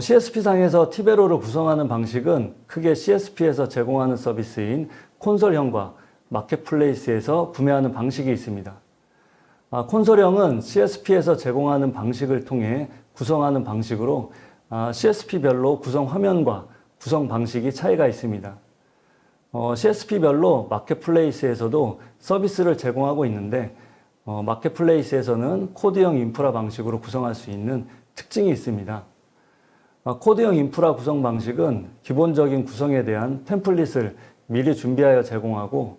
CSP상에서 티베로를 구성하는 방식은 크게 CSP에서 제공하는 서비스인 콘솔형과 마켓플레이스에서 구매하는 방식이 있습니다. 콘솔형은 CSP에서 제공하는 방식을 통해 구성하는 방식으로 CSP별로 구성 화면과 구성 방식이 차이가 있습니다. CSP별로 마켓플레이스에서도 서비스를 제공하고 있는데 마켓플레이스에서는 코드형 인프라 방식으로 구성할 수 있는 특징이 있습니다. 코드형 인프라 구성 방식은 기본적인 구성에 대한 템플릿을 미리 준비하여 제공하고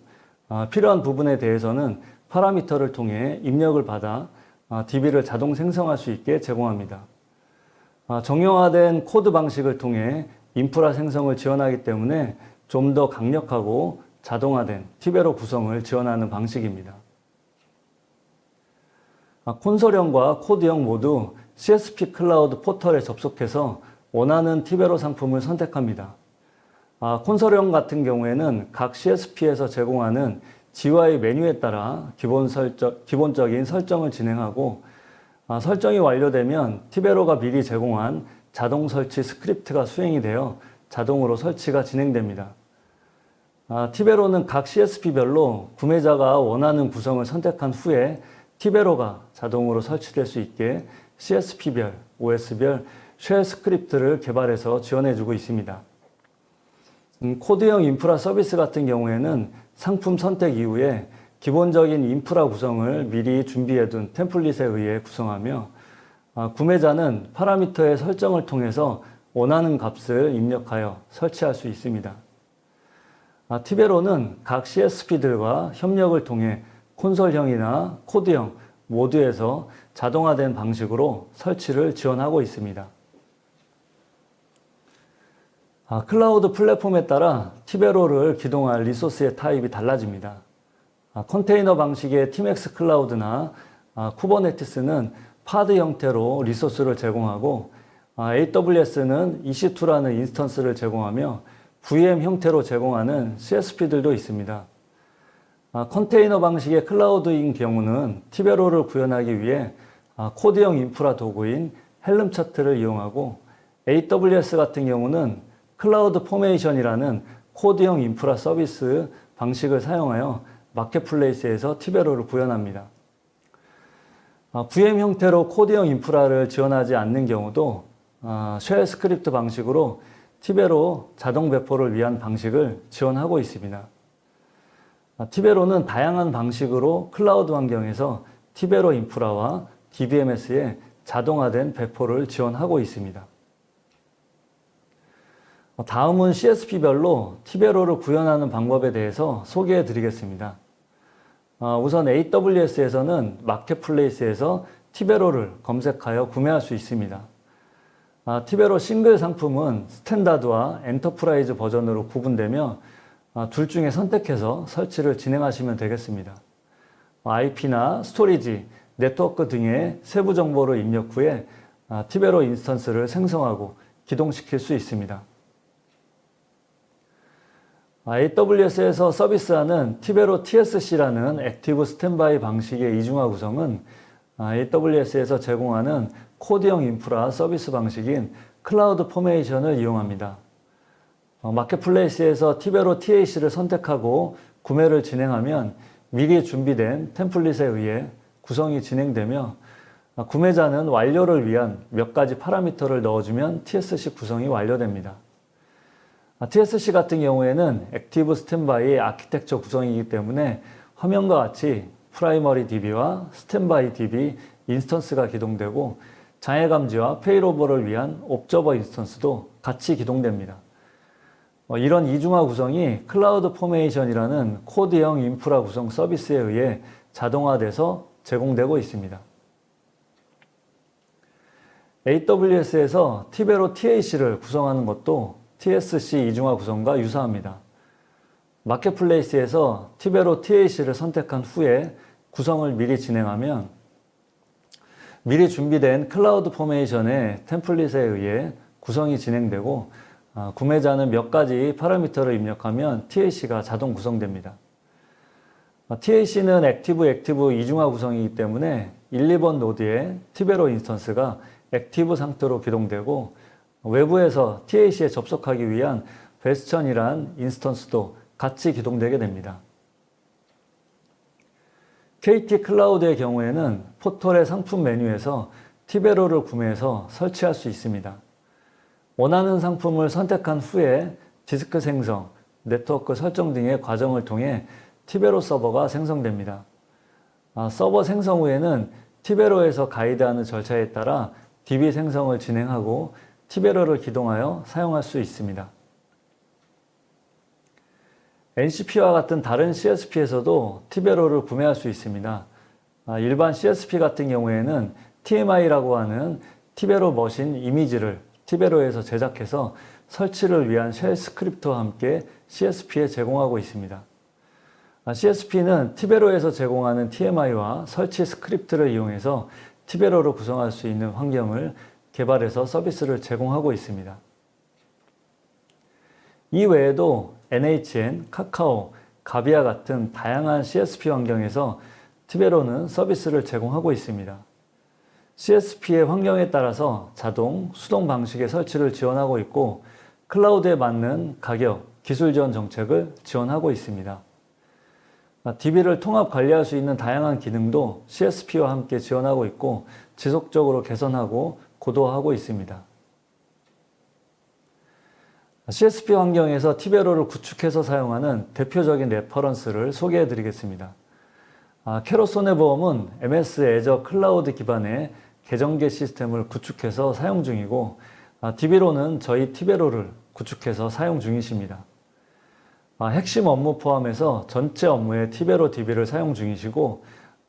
필요한 부분에 대해서는 파라미터를 통해 입력을 받아 DB를 자동 생성할 수 있게 제공합니다. 정형화된 코드 방식을 통해 인프라 생성을 지원하기 때문에 좀 더 강력하고 자동화된 티베로 구성을 지원하는 방식입니다. 콘솔형과 코드형 모두 CSP 클라우드 포털에 접속해서 원하는 티베로 상품을 선택합니다. 콘솔형 같은 경우에는 각 CSP에서 제공하는 GUI 메뉴에 따라 기본적인 설정을 진행하고 설정이 완료되면 티베로가 미리 제공한 자동 설치 스크립트가 수행이 되어 자동으로 설치가 진행됩니다. 티베로는 각 CSP별로 구매자가 원하는 구성을 선택한 후에 티베로가 자동으로 설치될 수 있게 CSP별, OS별 쉘 스크립트를 개발해서 지원해주고 있습니다. 코드형 인프라 서비스 같은 경우에는 상품 선택 이후에 기본적인 인프라 구성을 미리 준비해둔 템플릿에 의해 구성하며 구매자는 파라미터의 설정을 통해서 원하는 값을 입력하여 설치할 수 있습니다. 티베로는 각 CSP들과 협력을 통해 콘솔형이나 코드형 모두에서 자동화된 방식으로 설치를 지원하고 있습니다. 클라우드 플랫폼에 따라 티베로를 기동할 리소스의 타입이 달라집니다. 컨테이너 방식의 TMX 클라우드나 쿠버네티스는 파드 형태로 리소스를 제공하고 AWS는 EC2라는 인스턴스를 제공하며 VM 형태로 제공하는 CSP들도 있습니다. 컨테이너 방식의 클라우드인 경우는 티베로를 구현하기 위해 코드형 인프라 도구인 헬름 차트를 이용하고 AWS 같은 경우는 클라우드 포메이션이라는 코드형 인프라 서비스 방식을 사용하여 마켓플레이스에서 티베로를 구현합니다. VM 형태로 코드형 인프라를 지원하지 않는 경우도 쉘 스크립트 방식으로 티베로 자동 배포를 위한 방식을 지원하고 있습니다. 티베로는 다양한 방식으로 클라우드 환경에서 티베로 인프라와 DBMS의 자동화된 배포를 지원하고 있습니다. 다음은 CSP별로 티베로를 구현하는 방법에 대해서 소개해 드리겠습니다. 우선 AWS에서는 마켓플레이스에서 티베로를 검색하여 구매할 수 있습니다. 티베로 싱글 상품은 스탠다드와 엔터프라이즈 버전으로 구분되며 둘 중에 선택해서 설치를 진행하시면 되겠습니다. IP나 스토리지, 네트워크 등의 세부 정보를 입력 후에 티베로 인스턴스를 생성하고 기동시킬 수 있습니다. AWS에서 서비스하는 티베로 TSC라는 액티브 스탠바이 방식의 이중화 구성은 AWS에서 제공하는 코드형 인프라 서비스 방식인 클라우드 포메이션을 이용합니다. 마켓플레이스에서 티베로 TAC를 선택하고 구매를 진행하면 미리 준비된 템플릿에 의해 구성이 진행되며 구매자는 완료를 위한 몇 가지 파라미터를 넣어주면 TSC 구성이 완료됩니다. TSC 같은 경우에는 액티브 스탠바이 아키텍처 구성이기 때문에 화면과 같이 프라이머리 DB와 스탠바이 DB 인스턴스가 기동되고 장애 감지와 페일오버를 위한 옵저버 인스턴스도 같이 기동됩니다. 이런 이중화 구성이 클라우드 포메이션이라는 코드형 인프라 구성 서비스에 의해 자동화돼서 제공되고 있습니다. AWS에서 티베로 TAC를 구성하는 것도 TSC 이중화 구성과 유사합니다. 마켓플레이스에서 티베로 TAC를 선택한 후에 구성을 미리 진행하면 미리 준비된 클라우드 포메이션의 템플릿에 의해 구성이 진행되고 구매자는 몇 가지 파라미터를 입력하면 TAC가 자동 구성됩니다. TAC는 액티브 이중화 구성이기 때문에 1, 2번 노드에 티베로 인스턴스가 액티브 상태로 기동되고 외부에서 TAC에 접속하기 위한 베스천이란 인스턴스도 같이 기동되게 됩니다. KT 클라우드의 경우에는 포털의 상품 메뉴에서 티베로를 구매해서 설치할 수 있습니다. 원하는 상품을 선택한 후에 디스크 생성, 네트워크 설정 등의 과정을 통해 티베로 서버가 생성됩니다. 서버 생성 후에는 티베로에서 가이드하는 절차에 따라 DB 생성을 진행하고 티베로를 기동하여 사용할 수 있습니다. NCP와 같은 다른 CSP에서도 티베로를 구매할 수 있습니다. 일반 CSP 같은 경우에는 TMI라고 하는 티베로 머신 이미지를 티베로에서 제작해서 설치를 위한 쉘 스크립트와 함께 CSP에 제공하고 있습니다. CSP는 티베로에서 제공하는 TMI와 설치 스크립트를 이용해서 티베로를 구성할 수 있는 환경을 개발해서 서비스를 제공하고 있습니다. 이 외에도 NHN, 카카오, 가비와 같은 다양한 CSP 환경에서 티베로는 서비스를 제공하고 있습니다. CSP의 환경에 따라서 자동, 수동 방식의 설치를 지원하고 있고 클라우드에 맞는 가격, 기술 지원 정책을 지원하고 있습니다. DB를 통합 관리할 수 있는 다양한 기능도 CSP와 함께 지원하고 있고 지속적으로 개선하고 고도화하고 있습니다. CSP 환경에서 티베로를 구축해서 사용하는 대표적인 레퍼런스를 소개해 드리겠습니다. 캐롯 손해보험은 MS 애저 클라우드 기반의 계정계 시스템을 구축해서 사용 중이고 DB로는 저희 티베로를 구축해서 사용 중이십니다. 핵심 업무 포함해서 전체 업무에 티베로 DB를 사용 중이시고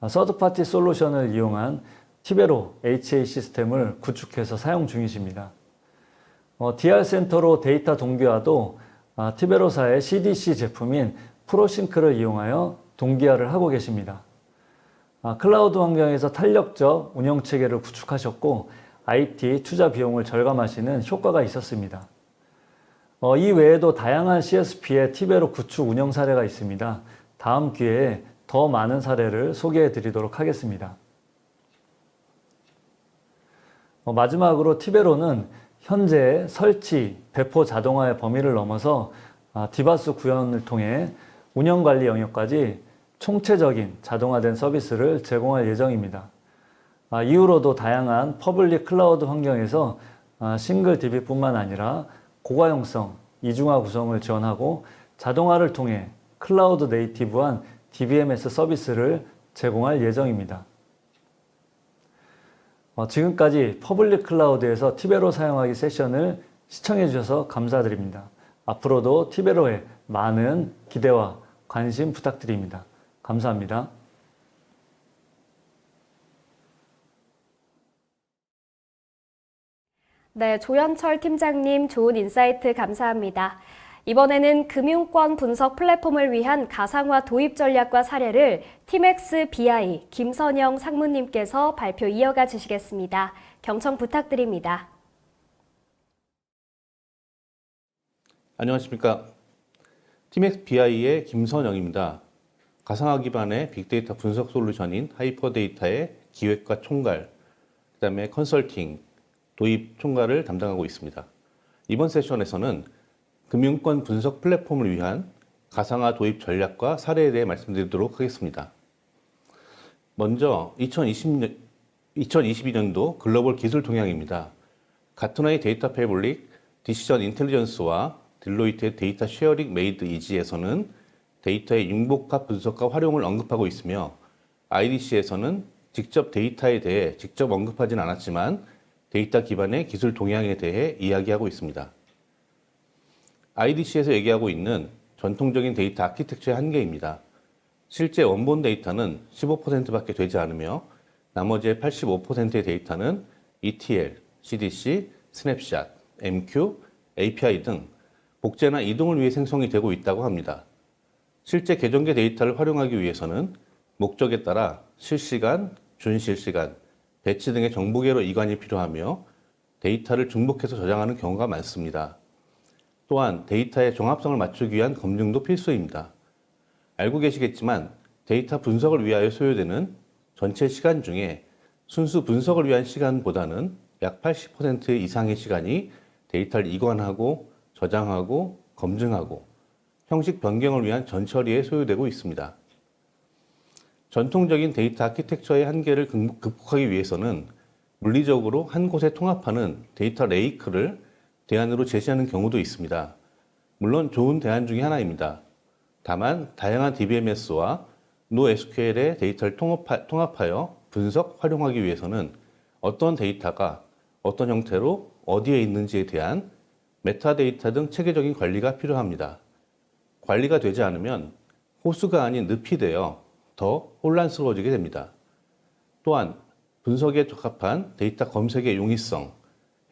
서드파티 솔루션을 이용한 티베로 HA 시스템을 구축해서 사용 중이십니다. DR센터로 데이터 동기화도 티베로사의 CDC 제품인 프로싱크를 이용하여 동기화를 하고 계십니다. 클라우드 환경에서 탄력적 운영체계를 구축하셨고 IT 투자 비용을 절감하시는 효과가 있었습니다. 이 외에도 다양한 CSP의 티베로 구축 운영 사례가 있습니다. 다음 기회에 더 많은 사례를 소개해 드리도록 하겠습니다. 마지막으로 티베로는 현재 설치, 배포 자동화의 범위를 넘어서 디바스 구현을 통해 운영관리 영역까지 총체적인 자동화된 서비스를 제공할 예정입니다. 이후로도 다양한 퍼블릭 클라우드 환경에서 싱글 DB뿐만 아니라 고가용성, 이중화 구성을 지원하고 자동화를 통해 클라우드 네이티브한 DBMS 서비스를 제공할 예정입니다. 지금까지 퍼블릭 클라우드에서 티베로 사용하기 세션을 시청해 주셔서 감사드립니다. 앞으로도 티베로에 많은 기대와 관심 부탁드립니다. 감사합니다. 네, 조현철 팀장님 좋은 인사이트 감사합니다. 이번에는 금융권 분석 플랫폼을 위한 가상화 도입 전략과 사례를 티맥스 BI 김선영 상무님께서 발표 이어가 주시겠습니다. 경청 부탁드립니다. 안녕하십니까. 티맥스 BI의 김선영입니다. 가상화 기반의 빅데이터 분석 솔루션인 하이퍼데이터의 기획과 총괄, 그다음에 컨설팅, 도입 총괄을 담당하고 있습니다. 이번 세션에서는 금융권 분석 플랫폼을 위한 가상화 도입 전략과 사례에 대해 말씀드리도록 하겠습니다. 먼저 2022년도 글로벌 기술 동향입니다. 가트너의 데이터 패블릭, 디시전 인텔리전스와 딜로이트의 데이터 쉐어링 메이드 이지에서는 데이터의 융복합 분석과 활용을 언급하고 있으며 IDC에서는 직접 데이터에 대해 직접 언급하진 않았지만 데이터 기반의 기술 동향에 대해 이야기하고 있습니다. IDC에서 얘기하고 있는 전통적인 데이터 아키텍처의 한계입니다. 실제 원본 데이터는 15%밖에 되지 않으며 나머지의 85%의 데이터는 ETL, CDC, 스냅샷, MQ, API 등 복제나 이동을 위해 생성이 되고 있다고 합니다. 실제 계정계 데이터를 활용하기 위해서는 목적에 따라 실시간, 준실시간, 배치 등의 정보계로 이관이 필요하며 데이터를 중복해서 저장하는 경우가 많습니다. 또한 데이터의 정합성을 맞추기 위한 검증도 필수입니다. 알고 계시겠지만 데이터 분석을 위하여 소요되는 전체 시간 중에 순수 분석을 위한 시간보다는 약 80% 이상의 시간이 데이터를 이관하고 저장하고 검증하고 형식 변경을 위한 전처리에 소요되고 있습니다. 전통적인 데이터 아키텍처의 한계를 극복하기 위해서는 물리적으로 한 곳에 통합하는 데이터 레이크를 대안으로 제시하는 경우도 있습니다. 물론 좋은 대안 중에 하나입니다. 다만 다양한 DBMS와 NoSQL의 데이터를 통합하여 분석, 활용하기 위해서는 어떤 데이터가 어떤 형태로 어디에 있는지에 대한 메타데이터 등 체계적인 관리가 필요합니다. 관리가 되지 않으면 호수가 아닌 늪이 되어 더 혼란스러워지게 됩니다. 또한 분석에 적합한 데이터 검색의 용이성,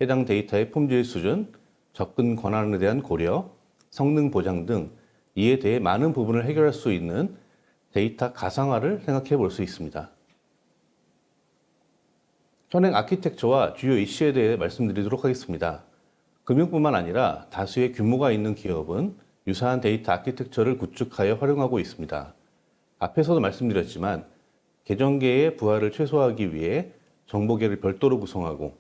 해당 데이터의 품질 수준, 접근 권한에 대한 고려, 성능 보장 등 이에 대해 많은 부분을 해결할 수 있는 데이터 가상화를 생각해 볼 수 있습니다. 현행 아키텍처와 주요 이슈에 대해 말씀드리도록 하겠습니다. 금융뿐만 아니라 다수의 규모가 있는 기업은 유사한 데이터 아키텍처를 구축하여 활용하고 있습니다. 앞에서도 말씀드렸지만 계정계의 부하를 최소화하기 위해 정보계를 별도로 구성하고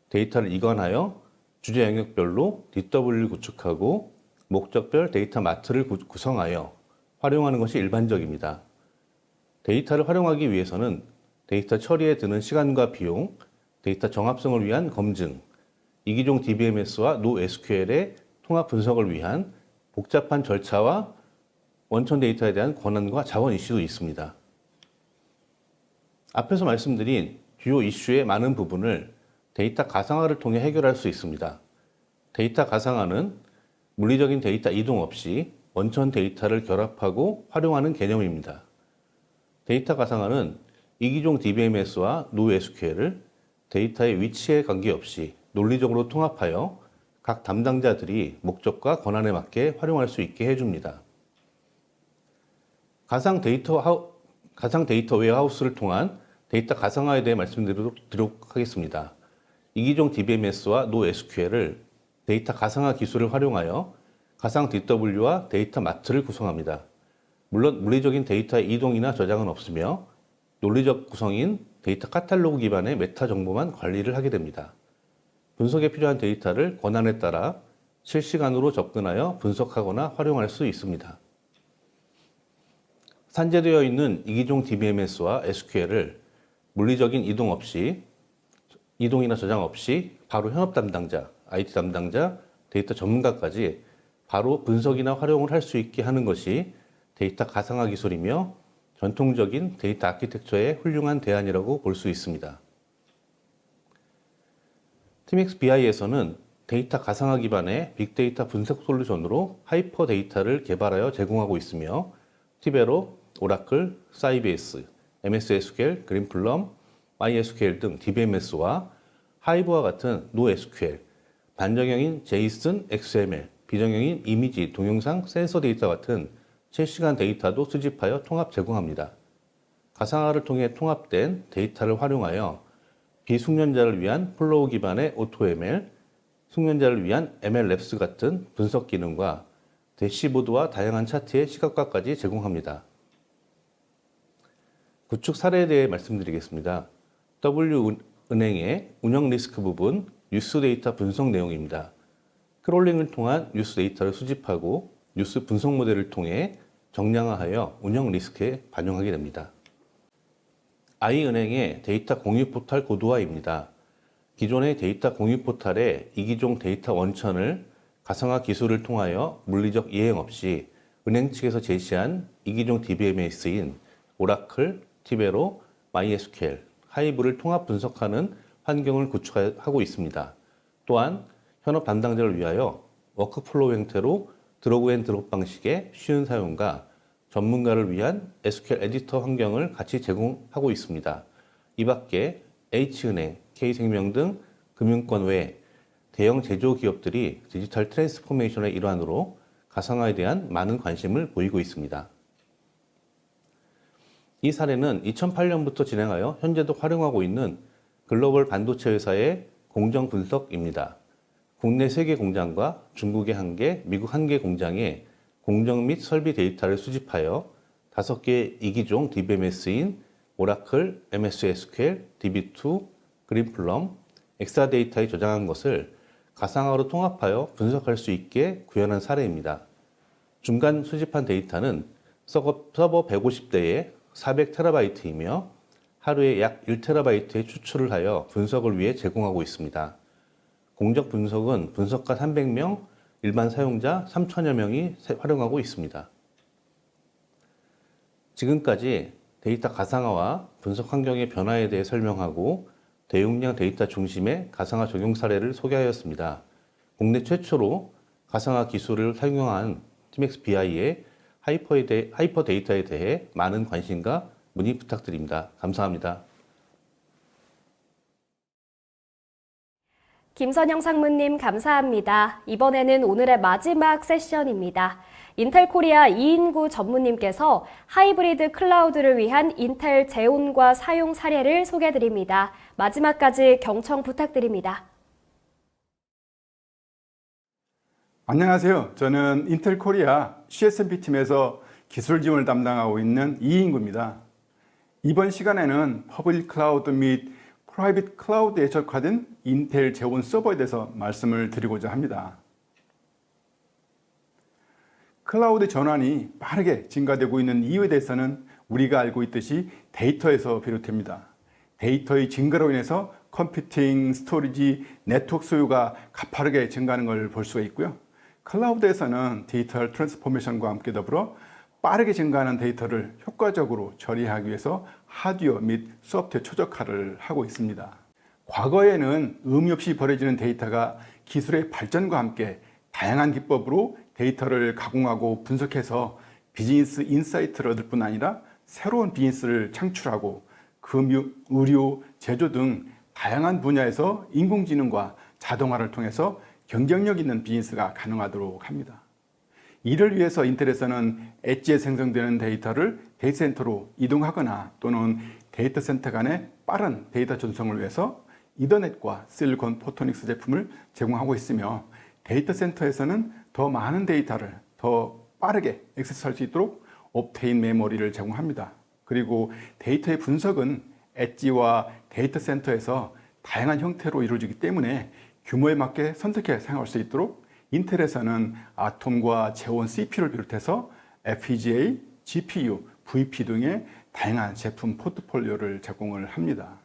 데이터를 이관하여 주제 영역별로 DW를 구축하고 목적별 데이터 마트를 구성하여 활용하는 것이 일반적입니다. 데이터를 활용하기 위해서는 데이터 처리에 드는 시간과 비용, 데이터 정합성을 위한 검증, 이기종 DBMS와 NoSQL의 통합 분석을 위한 복잡한 절차와 원천 데이터에 대한 권한과 자원 이슈도 있습니다. 앞에서 말씀드린 주요 이슈의 많은 부분을 데이터 가상화를 통해 해결할 수 있습니다. 데이터 가상화는 물리적인 데이터 이동 없이 원천 데이터를 결합하고 활용하는 개념입니다. 데이터 가상화는 이기종 DBMS와 NoSQL을 데이터의 위치에 관계없이 논리적으로 통합하여 각 담당자들이 목적과 권한에 맞게 활용할 수 있게 해줍니다. 가상 데이터 웨어하우스를 통한 데이터 가상화에 대해 말씀드리도록 하겠습니다. 이기종 DBMS와 NoSQL을 데이터 가상화 기술을 활용하여 가상 DW와 데이터 마트를 구성합니다. 물론 물리적인 데이터의 이동이나 저장은 없으며 논리적 구성인 데이터 카탈로그 기반의 메타 정보만 관리를 하게 됩니다. 분석에 필요한 데이터를 권한에 따라 실시간으로 접근하여 분석하거나 활용할 수 있습니다. 산재되어 있는 이기종 DBMS와 SQL을 물리적인 이동이나 저장 없이 바로 현업 담당자, IT 담당자, 데이터 전문가까지 바로 분석이나 활용을 할 수 있게 하는 것이 데이터 가상화 기술이며 전통적인 데이터 아키텍처의 훌륭한 대안이라고 볼 수 있습니다. 팀엑스 BI에서는 데이터 가상화 기반의 빅데이터 분석 솔루션으로 하이퍼 데이터를 개발하여 제공하고 있으며 티베로, 오라클, 사이베이스, MS SQL, 그린플럼, MySQL 등 DBMS와 하이브와 같은 NoSQL, 반정형인 JSON, XML, 비정형인 이미지, 동영상, 센서 데이터 같은 실시간 데이터도 수집하여 통합 제공합니다. 가상화를 통해 통합된 데이터를 활용하여 비숙련자를 위한 플로우 기반의 AutoML, 숙련자를 위한 MLLabs 같은 분석 기능과 대시보드와 다양한 차트의 시각화까지 제공합니다. 구축 사례에 대해 말씀드리겠습니다. W은행의 운영 리스크 부분 뉴스 데이터 분석 내용입니다. 크롤링을 통한 뉴스 데이터를 수집하고 뉴스 분석 모델을 통해 정량화하여 운영 리스크에 반영하게 됩니다. I은행의 데이터 공유 포털 고도화입니다. 기존의 데이터 공유 포털의 이기종 데이터 원천을 가상화 기술을 통하여 물리적 이행 없이 은행 측에서 제시한 이기종 DBMS인 오라클, 티베로, MySQL, 하이브를 통합 분석하는 환경을 구축하고 있습니다. 또한 현업 담당자를 위하여 워크플로우 형태로 드래그 앤 드롭 방식의 쉬운 사용과 전문가를 위한 SQL 에디터 환경을 같이 제공하고 있습니다. 이 밖에 H은행, K생명 등 금융권 외 대형 제조 기업들이 디지털 트랜스포메이션의 일환으로 가상화에 대한 많은 관심을 보이고 있습니다. 이 사례는 2008년부터 진행하여 현재도 활용하고 있는 글로벌 반도체 회사의 공정 분석입니다. 국내 3개 공장과 중국의 1개, 미국 1개 공장에 공정 및 설비 데이터를 수집하여 5개의 이기종 DBMS인 오라클, MS SQL, DB2, 그린플럼, 엑사데이터에 저장한 것을 가상화로 통합하여 분석할 수 있게 구현한 사례입니다. 중간 수집한 데이터는 서버 150대에 400TB이며 하루에 약 1TB의 추출을 하여 분석을 위해 제공하고 있습니다. 공적 분석은 분석가 300명, 일반 사용자 3천여 명이 활용하고 있습니다. 지금까지 데이터 가상화와 분석 환경의 변화에 대해 설명하고 대용량 데이터 중심의 가상화 적용 사례를 소개하였습니다. 국내 최초로 가상화 기술을 사용한 팀엑스 BI의 하이퍼 데이터에 대해 많은 관심과 문의 부탁드립니다. 감사합니다. 김선영 상무님 감사합니다. 이번에는 오늘의 마지막 세션입니다. 인텔 코리아 이인구 전무님께서 하이브리드 클라우드를 위한 인텔 재온과 사용 사례를 소개드립니다. 마지막까지 경청 부탁드립니다. 안녕하세요. 저는 인텔 코리아 CSMP 팀에서 기술 지원을 담당하고 있는 이인구입니다. 이번 시간에는 퍼블릭 클라우드 및 프라이빗 클라우드에 적화된 인텔 재원 서버에 대해서 말씀을 드리고자 합니다. 클라우드 전환이 빠르게 증가되고 있는 이유에 대해서는 우리가 알고 있듯이 데이터에서 비롯됩니다. 데이터의 증가로 인해서 컴퓨팅, 스토리지, 네트워크 소유가 가파르게 증가하는 걸 볼 수가 있고요. 클라우드에서는 디지털 트랜스포메이션과 함께 더불어 빠르게 증가하는 데이터를 효과적으로 처리하기 위해서 하드웨어 및 소프트웨어 최적화를 하고 있습니다. 과거에는 의미 없이 버려지는 데이터가 기술의 발전과 함께 다양한 기법으로 데이터를 가공하고 분석해서 비즈니스 인사이트를 얻을 뿐 아니라 새로운 비즈니스를 창출하고 금융, 의료, 제조 등 다양한 분야에서 인공지능과 자동화를 통해서 경쟁력 있는 비즈니스가 가능하도록 합니다. 이를 위해서 인텔에서는 엣지에 생성되는 데이터를 데이터 센터로 이동하거나 또는 데이터 센터 간의 빠른 데이터 전송을 위해서 이더넷과 실리콘 포토닉스 제품을 제공하고 있으며 데이터 센터에서는 더 많은 데이터를 더 빠르게 액세스할 수 있도록 옵테인 메모리를 제공합니다. 그리고 데이터의 분석은 엣지와 데이터 센터에서 다양한 형태로 이루어지기 때문에 규모에 맞게 선택해 사용할 수 있도록 인텔에서는 아톰과 제온 CPU를 비롯해서 FPGA, GPU, VP 등의 다양한 제품 포트폴리오를 제공을 합니다.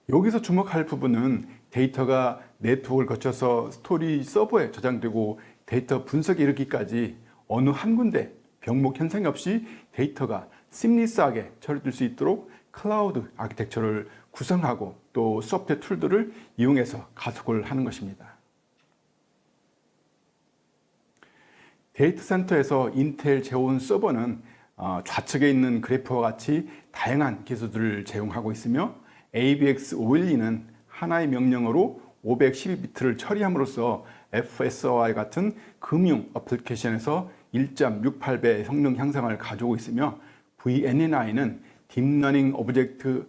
여기서 주목할 부분은 데이터가 네트워크를 거쳐서 스토리지 서버에 저장되고 데이터 분석에 이르기까지 어느 한 군데 병목 현상이 없이 데이터가 심리스하게 처리될 수 있도록 클라우드 아키텍처를 구성하고 또 소프트웨어 툴들을 이용해서 가속을 하는 것입니다. 데이터 센터에서 인텔 재원 서버는 좌측에 있는 그래프와 같이 다양한 기술들을 제공하고 있으며 AVX512는 하나의 명령어로 512비트를 처리함으로써 FSOI 같은 금융 어플리케이션에서 1.68배 성능 향상을 가져오고 있으며 VNNI는 딥러닝 오브젝트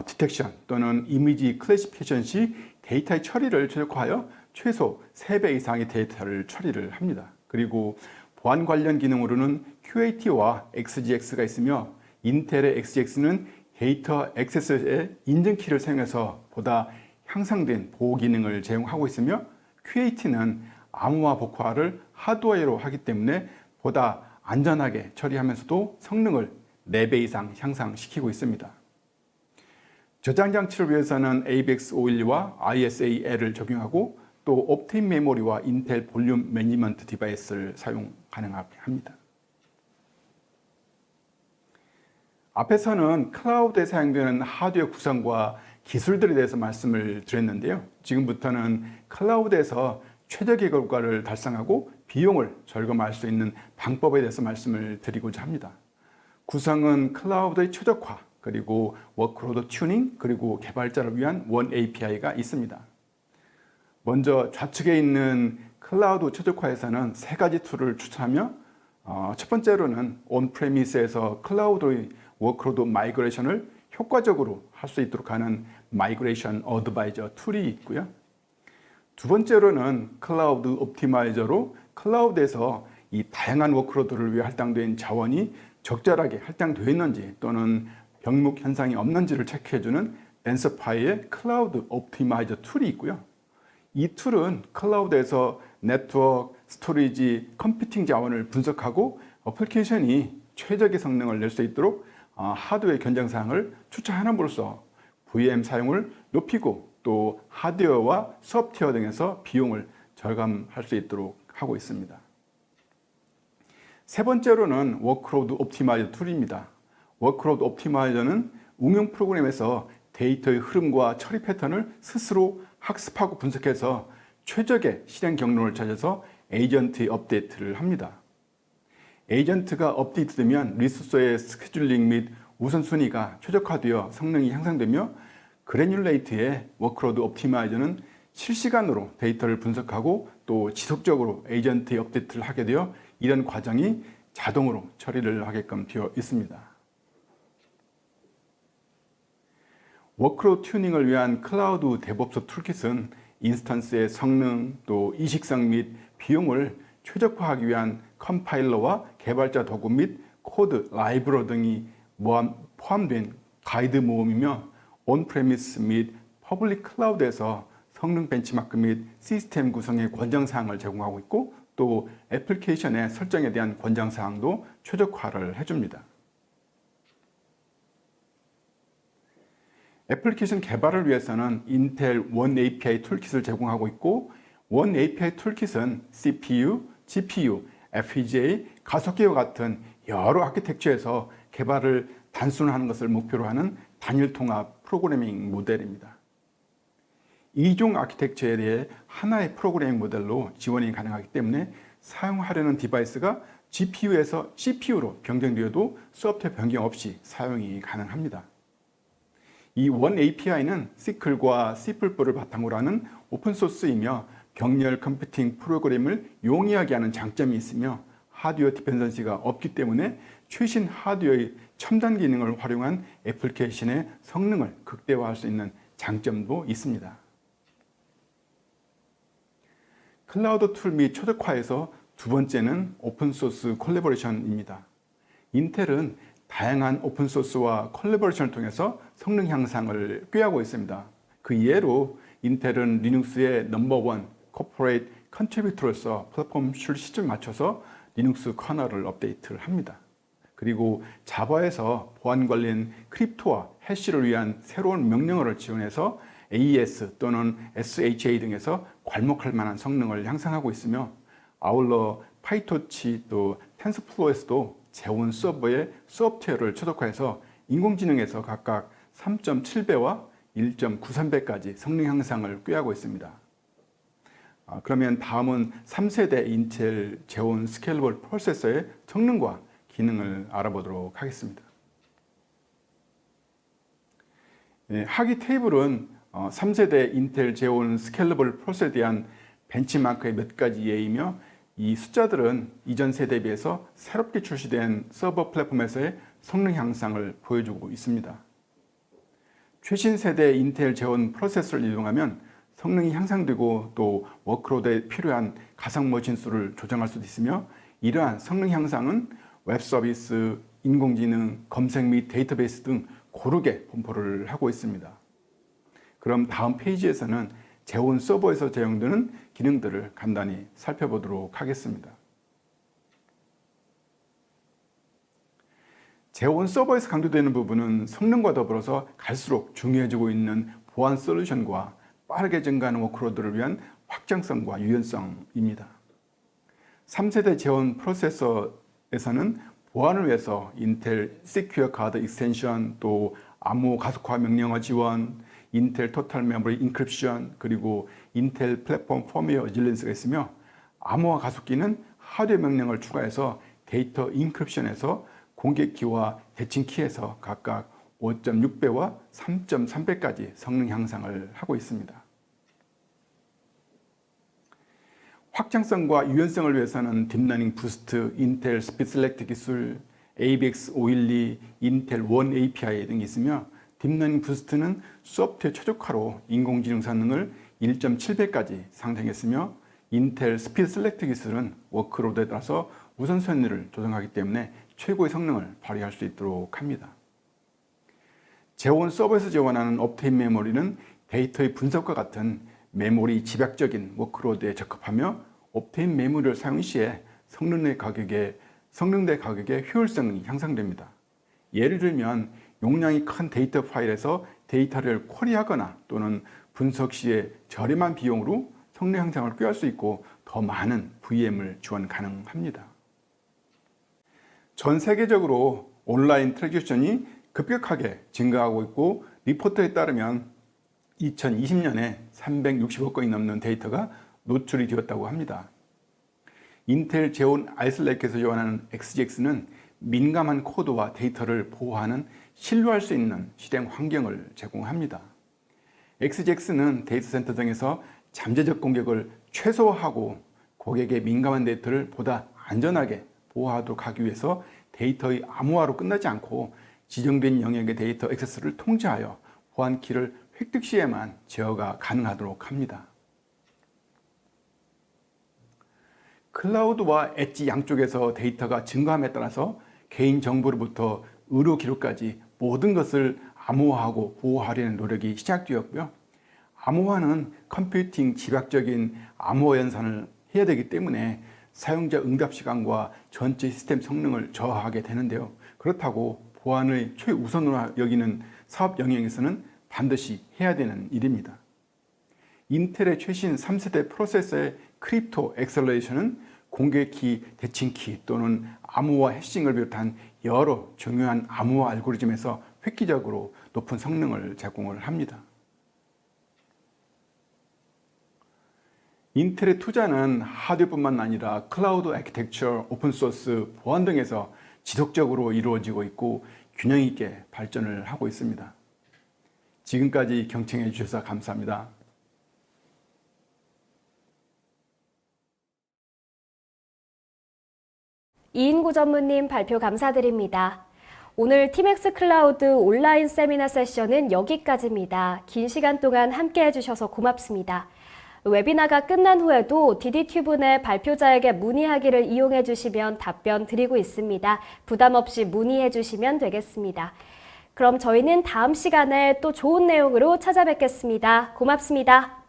디텍션 또는 이미지 클래시피케이션 시 데이터의 처리를 최적화하여 최소 3배 이상의 데이터를 처리를 합니다. 그리고 보안 관련 기능으로는 QAT와 XGX가 있으며 인텔의 XGX는 데이터 액세스의 인증키를 사용해서 보다 향상된 보호 기능을 제공하고 있으며 QAT는 암호화 복화를 하드웨어로 하기 때문에 보다 안전하게 처리하면서도 성능을 4배 이상 향상시키고 있습니다. 저장 장치를 위해서는 AVX512와 ISAL을 적용하고 또 옵테인 메모리와 인텔 볼륨 매니지먼트 디바이스를 사용 가능하게 합니다. 앞에서는 클라우드에 사용되는 하드웨어 구성과 기술들에 대해서 말씀을 드렸는데요. 지금부터는 클라우드에서 최적의 결과를 달성하고 비용을 절감할 수 있는 방법에 대해서 말씀을 드리고자 합니다. 구성은 클라우드의 최적화, 그리고 워크로드 튜닝, 그리고 개발자를 위한 원 API가 있습니다. 먼저 좌측에 있는 클라우드 최적화에서는 3가지 툴을 추천하며 첫 번째로는 온프레미스에서 클라우드의 워크로드 마이그레이션을 효과적으로 할 수 있도록 하는 마이그레이션 어드바이저 툴이 있고요. 두 번째로는 클라우드 옵티마이저로 클라우드에서 이 다양한 워크로드를 위해 할당된 자원이 적절하게 할당되어 있는지 또는 병목 현상이 없는지를 체크해주는 덴서파이의 클라우드 옵티마이저 툴이 있고요. 이 툴은 클라우드에서 네트워크, 스토리지, 컴퓨팅 자원을 분석하고 어플리케이션이 최적의 성능을 낼 수 있도록 하드웨어 견장사항을 추천함으로써 VM 사용을 높이고 또 하드웨어와 소프트웨어 등에서 비용을 절감할 수 있도록 하고 있습니다. 세 번째로는 워크로드 옵티마이저 툴입니다. 워크로드 옵티마이저는 응용 프로그램에서 데이터의 흐름과 처리 패턴을 스스로 학습하고 분석해서 최적의 실행 경로를 찾아서 에이전트 업데이트를 합니다. 에이전트가 업데이트되면 리소스의 스케줄링 및 우선순위가 최적화되어 성능이 향상되며 그래뉼레이트의 워크로드 옵티마이저는 실시간으로 데이터를 분석하고 또 지속적으로 에이전트 업데이트를 하게 되어 이런 과정이 자동으로 처리를 하게끔 되어 있습니다. 워크로드 튜닝을 위한 클라우드 데브옵스 툴킷은 인스턴스의 성능, 또 이식성 및 비용을 최적화하기 위한 컴파일러와 개발자 도구 및 코드, 라이브러 등이 포함된 가이드 모음이며 온프레미스 및 퍼블릭 클라우드에서 성능 벤치마크 및 시스템 구성의 권장사항을 제공하고 있고 또 애플리케이션의 설정에 대한 권장사항도 최적화를 해줍니다. 애플리케이션 개발을 위해서는 인텔 원 API 툴킷을 제공하고 있고 원 API 툴킷은 CPU, GPU, FPGA, 가속기와 같은 여러 아키텍처에서 개발을 단순화하는 것을 목표로 하는 단일 통합 프로그래밍 모델입니다. 이종 아키텍처에 대해 하나의 프로그래밍 모델로 지원이 가능하기 때문에 사용하려는 디바이스가 GPU에서 CPU로 변경되어도 소프트웨어 변경 없이 사용이 가능합니다. 이 원 API는 시클과 C++를 바탕으로 하는 오픈소스이며 병렬 컴퓨팅 프로그램을 용이하게 하는 장점이 있으며 하드웨어 디펜던시가 없기 때문에 최신 하드웨어의 첨단 기능을 활용한 애플리케이션의 성능을 극대화할 수 있는 장점도 있습니다. 클라우드 툴 및 최적화에서 두 번째는 오픈소스 콜래보레이션입니다. 인텔은 다양한 오픈소스와 콜래보레이션을 통해서 성능 향상을 꾀하고 있습니다. 그 예로 인텔은 리눅스의 넘버원 코퍼레이트 컨트리뷰터로서 플랫폼 출시 시점에 맞춰서 리눅스 커널을 업데이트를 합니다. 그리고 자바에서 보안 관련 크립토와 해시를 위한 새로운 명령어를 지원해서 AES 또는 SHA 등에서 괄목할 만한 성능을 향상하고 있으며 아울러 파이토치 또 텐서플로우에서도 재원 서버의 소프트웨어를 최적화해서 인공지능에서 각각 3.7배와 1.93배까지 성능 향상을 꾀하고 있습니다. 그러면 다음은 3세대 인텔 제온 스케일러블 프로세서의 성능과 기능을 알아보도록 하겠습니다. 하기 테이블은 3세대 인텔 제온 스케일러블 프로세서에 대한 벤치마크의 몇 가지 예이며 이 숫자들은 이전 세대에 비해서 새롭게 출시된 서버 플랫폼에서의 성능 향상을 보여주고 있습니다. 최신 세대 인텔 제온 프로세서를 이용하면 성능이 향상되고 또 워크로드에 필요한 가상 머신 수를 조정할 수도 있으며 이러한 성능 향상은 웹 서비스, 인공지능, 검색 및 데이터베이스 등 고르게 분포를 하고 있습니다. 그럼 다음 페이지에서는 제온 서버에서 제공되는 기능들을 간단히 살펴보도록 하겠습니다. 제온 서버에서 강조되는 부분은 성능과 더불어서 갈수록 중요해지고 있는 보안 솔루션과 빠르게 증가하는 워크로드를 위한 확장성과 유연성입니다. 3세대 제온 프로세서에서는 보안을 위해서 인텔 시큐어 카드 익스텐션, 또 암호 가속화 명령어 지원, 인텔 토탈 메모리 인크립션, 그리고 인텔 플랫폼 펌웨어 어질렌스가 있으며 암호화 가속기는 하드웨어 명령을 추가해서 데이터 인크립션에서 공개키와 대칭키에서 각각 5.6배와 3.3배까지 성능 향상을 하고 있습니다. 확장성과 유연성을 위해서는 딥러닝 부스트, 인텔 스피드 셀렉트 기술, AVX 512, 인텔 원 API 등이 있으며 딥러닝 부스트는 소프트웨어 최적화로 인공지능 성능을 1.7배까지 상승했으며 인텔 스피드 셀렉트 기술은 워크로드에 따라서 우선순위를 조정하기 때문에 최고의 성능을 발휘할 수 있도록 합니다. 제온 서버에서 지원하는 옵테인 메모리는 데이터의 분석과 같은 메모리 집약적인 워크로드에 적합하며 옵테인 메모리를 사용 시에 성능대 가격의 효율성이 향상됩니다. 예를 들면 용량이 큰 데이터 파일에서 데이터를 쿼리하거나 또는 분석 시에 저렴한 비용으로 성능 향상을 꾀할 수 있고 더 많은 VM을 지원 가능합니다. 전 세계적으로 온라인 트랜지션이 급격하게 증가하고 있고 리포트에 따르면 2020년에 360억 건이 넘는 데이터가 노출이 되었다고 합니다. 인텔 제온 아이슬렉에서 지원하는 XGX는 민감한 코드와 데이터를 보호하는 신뢰할 수 있는 실행 환경을 제공합니다. XGX는 데이터 센터 등에서 잠재적 공격을 최소화하고 고객의 민감한 데이터를 보다 안전하게 보호하도록 하기 위해서 데이터의 암호화로 끝나지 않고 지정된 영역의 데이터 액세스를 통제하여 보안키를 획득 시에만 제어가 가능하도록 합니다. 클라우드와 엣지 양쪽에서 데이터가 증가함에 따라서 개인정보로부터 의료 기록까지 모든 것을 암호화하고 보호하려는 노력이 시작되었고요. 암호화는 컴퓨팅 집약적인 암호화 연산을 해야 되기 때문에 사용자 응답 시간과 전체 시스템 성능을 저하하게 되는데요. 그렇다고 보안을 최우선으로 여기는 사업 영역에서는 반드시 해야 되는 일입니다. 인텔의 최신 3세대 프로세서의 크립토 엑셀러레이션은 공개키, 대칭키 또는 암호화 해싱을 비롯한 여러 중요한 암호화 알고리즘에서 획기적으로 높은 성능을 제공을 합니다. 인텔의 투자는 하드웨어뿐만 아니라 클라우드 아키텍처, 오픈소스, 보안 등에서 지속적으로 이루어지고 있고 균형 있게 발전을 하고 있습니다. 지금까지 경청해 주셔서 감사합니다. 이인구 전무님 발표 감사드립니다. 오늘 티맥스 클라우드 온라인 세미나 세션은 여기까지입니다. 긴 시간 동안 함께 해주셔서 고맙습니다. 웨비나가 끝난 후에도 DD튜브 내 발표자에게 문의하기를 이용해 주시면 답변 드리고 있습니다. 부담 없이 문의해 주시면 되겠습니다. 그럼 저희는 다음 시간에 또 좋은 내용으로 찾아뵙겠습니다. 고맙습니다.